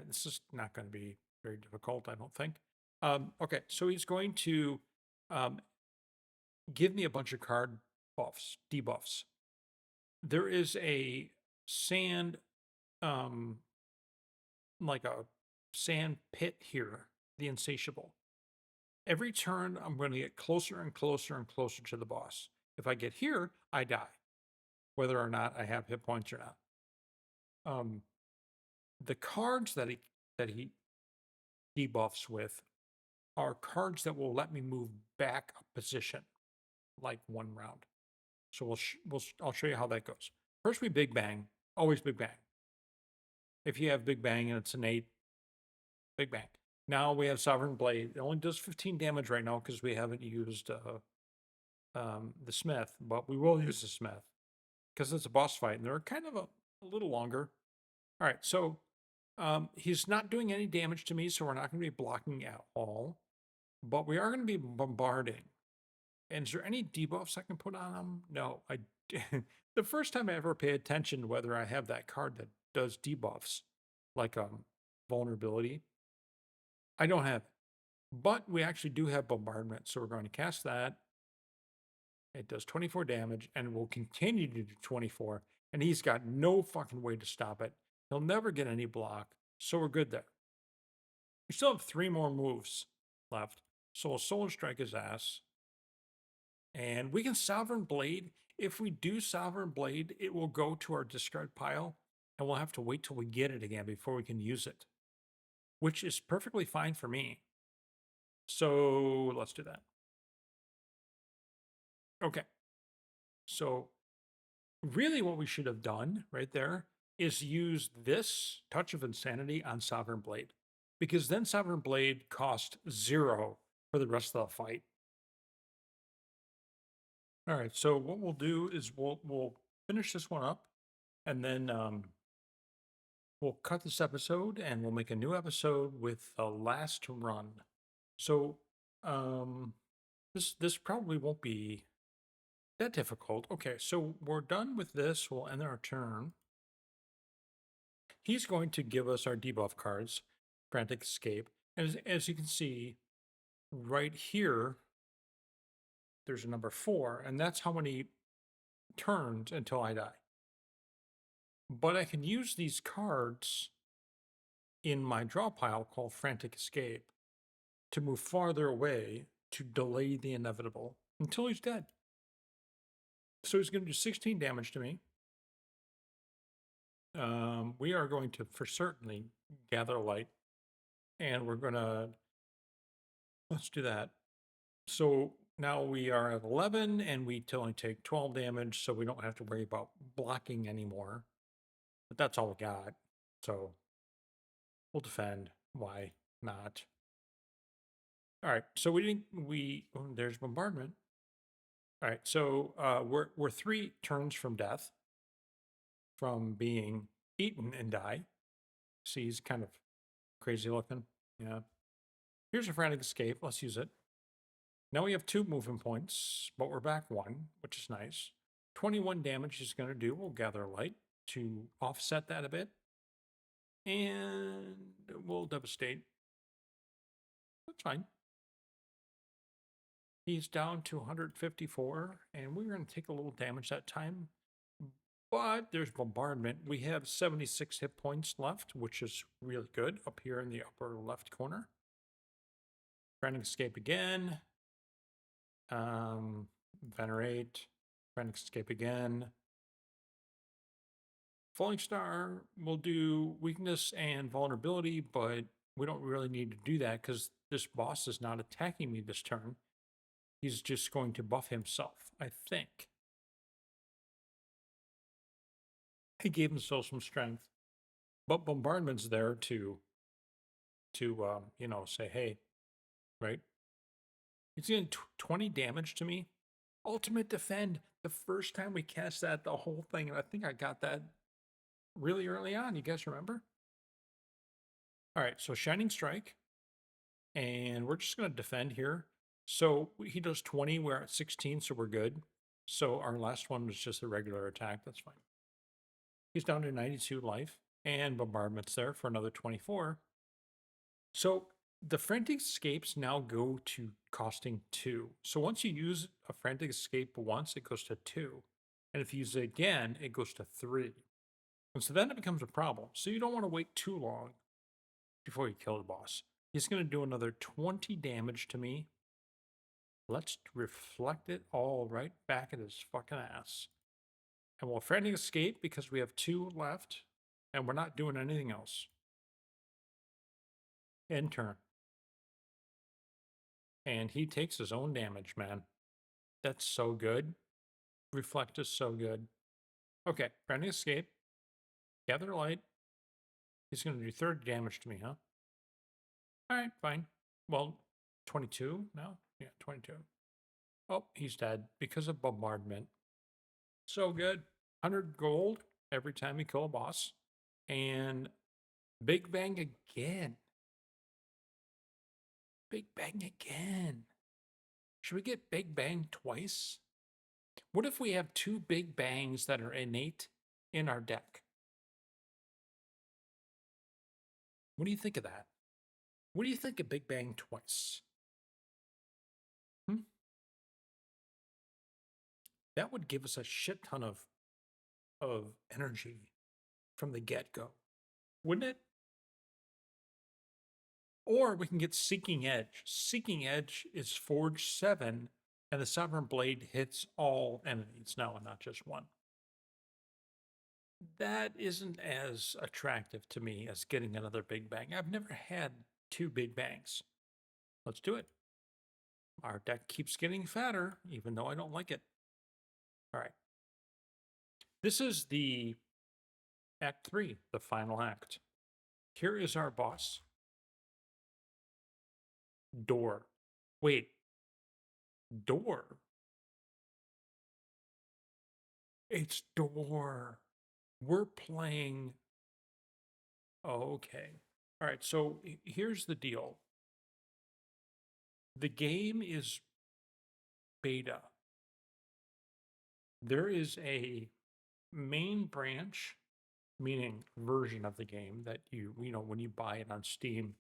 This is not going to be very difficult, I don't think. Okay, so he's going to give me a bunch of card buffs, debuffs. There is a sand, like a sand pit here, the Insatiable. Every turn, I'm going to get closer and closer and closer to the boss. If I get here, I die, whether or not I have hit points or not. The cards that he debuffs with are cards that will let me move back a position, like 1 round. So I'll show you how that goes. First, we Big Bang, always Big Bang. If you have Big Bang and it's an 8, Big Bang. Now we have Sovereign Blade. It only does 15 damage right now because we haven't used the Smith, but we will use the Smith because it's a boss fight and they're kind of a little longer. All right, so he's not doing any damage to me, so we're not going to be blocking at all, but we are going to be bombarding. And is there any debuffs I can put on him? No, the first time I ever pay attention to whether I have that card that does debuffs, like vulnerability, I don't have it. But we actually do have bombardment, so we're going to cast that. It does 24 damage, and will continue to do 24, and he's got no fucking way to stop it. He'll never get any block, so we're good there. We still have 3 more moves left, so we'll Solar Strike his ass. And we can Sovereign Blade. If we do Sovereign Blade, it will go to our discard pile, and we'll have to wait till we get it again before we can use it, which is perfectly fine for me. So let's do that. Okay. So really what we should have done right there is use this Touch of Insanity on Sovereign Blade, because then Sovereign Blade cost 0 for the rest of the fight. All right, so what we'll do is we'll finish this one up, and then we'll cut this episode, and we'll make a new episode with the last run. So this probably won't be that difficult. Okay, so we're done with this. We'll end our turn. He's going to give us our debuff cards, Frantic Escape. And as you can see, right here, there's a number 4, and that's how many turns until I die. But I can use these cards in my draw pile called Frantic Escape to move farther away to delay the inevitable until he's dead. So he's going to do 16 damage to me. We are going to, for certainly, gather light. And we're going to, let's do that. So now we are at 11 and we only take 12 damage, so we don't have to worry about blocking anymore. But that's all we got. So we'll defend. Why not? All right. So there's Bombardment. All right. So we're 3 turns from death, from being eaten and die. See, he's kind of crazy looking. Yeah. Here's a frantic escape. Let's use it. Now we have 2 movement points, but we're back 1, which is nice. 21 damage is going to do. We'll gather light to offset that a bit. And we'll devastate. That's fine. He's down to 154, and we're going to take a little damage that time. But there's Bombardment. We have 76 hit points left, which is really good up here in the upper left corner. Frantic escape again. Venerate. Frantic escape again. Falling Star will do weakness and vulnerability, but we don't really need to do that because this boss is not attacking me this turn. He's just going to buff himself, I think. He gave himself some strength, but Bombardment's there to say, hey, right? He's getting 20 damage to me. Ultimate Defend. The first time we cast that, the whole thing, and I think I got that really early on. You guys remember? All right, so Shining Strike. And we're just going to defend here. So he does 20. We're at 16, so we're good. So our last one was just a regular attack. That's fine. He's down to 92 life. And Bombardment's there for another 24. So the Frantic Escapes now go to costing 2. So once you use a Frantic Escape once, it goes to 2. And if you use it again, it goes to 3. And so then it becomes a problem. So you don't want to wait too long before you kill the boss. He's going to do another 20 damage to me. Let's reflect it all right back at his fucking ass. And we'll Frantic Escape because we have 2 left. And we're not doing anything else. End turn. And he takes his own damage, man. That's so good. Reflect is so good. Okay, Frantic Escape. Gather Light. He's going to do 30 damage to me, huh? All right, fine. Well, 22 now? Yeah, 22. Oh, he's dead because of Bombardment. So good. 100 gold every time we kill a boss. And Big Bang again. Big Bang again. Should we get Big Bang twice? What if we have 2 Big Bangs that are innate in our deck? What do you think of that? What do you think of Big Bang twice? That would give us a shit ton of energy from the get-go, wouldn't it? Or we can get Seeking Edge. Seeking Edge is Forge 7, and the Sovereign Blade hits all enemies now and not just one. That isn't as attractive to me as getting another Big Bang. I've never had 2 Big Bangs. Let's do it. Our deck keeps getting fatter, even though I don't like it. All right. This is the Act 3, the final act. Here is our boss. Door. Wait. Door. It's Door. We're playing. Oh, okay. All right. So here's the deal. The game is beta. There is a main branch, meaning version of the game that when you buy it on Steam,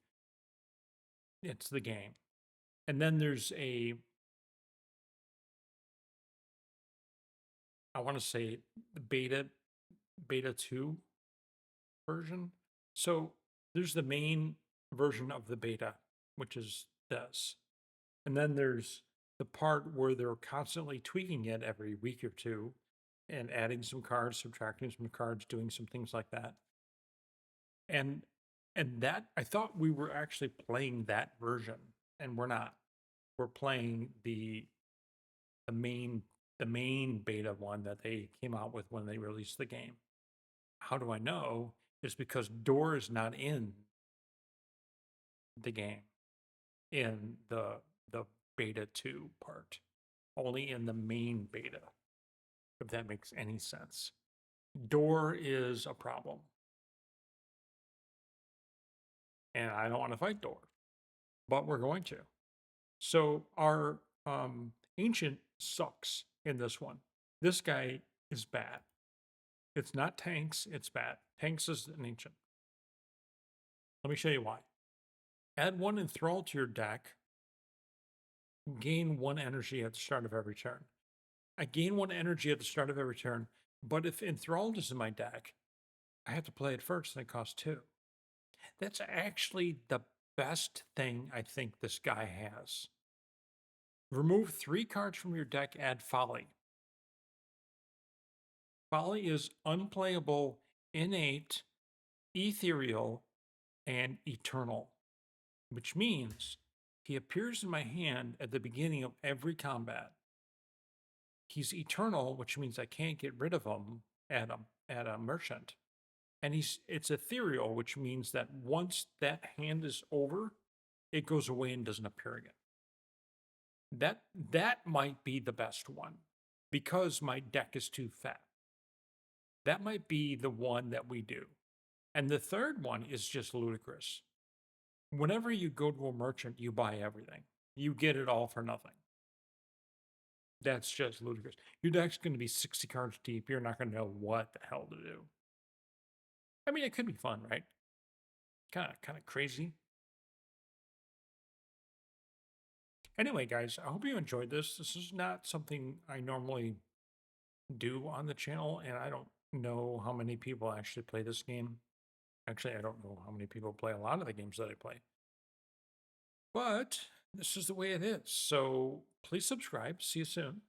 it's the game. And then there's I want to say beta 2 version. So there's the main version of the beta, which is this. And then there's the part where they're constantly tweaking it every week or two and adding some cards, subtracting some cards, doing some things like that. And that I thought we were actually playing that version, and we're not. We're playing the main the main beta one that they came out with when they released the game. How do I know? It's because Door is not in the game in the beta 2 part, only in the main beta, if that makes any sense. Door is a problem, and I don't want to fight Door, but we're going to. So our ancient sucks in this one. This guy is bad. It's not tanks, it's bad. Tanks is an ancient. Let me show you why. Add 1 enthrall to your deck. Gain 1 energy at the start of every turn. I gain 1 energy at the start of every turn, but if enthralled is in my deck, I have to play it first and it costs 2. That's actually the best thing I think this guy has. Remove 3 cards from your deck, add Folly. Folly is unplayable, innate, ethereal, and eternal, which means he appears in my hand at the beginning of every combat. He's eternal, which means I can't get rid of him at a merchant. And it's ethereal, which means that once that hand is over, it goes away and doesn't appear again. That might be the best one because my deck is too fat. That might be the one that we do. And the third one is just ludicrous. Whenever you go to a merchant, you buy everything. You get it all for nothing. That's just ludicrous. Your deck's going to be 60 cards deep. You're not going to know what the hell to do. I mean, it could be fun, right? Kind of crazy. Anyway, guys, I hope you enjoyed this. This is not something I normally do on the channel, and I don't know how many people actually play this game. Actually, I don't know how many people play a lot of the games that I play. But this is the way it is. So please subscribe. See you soon.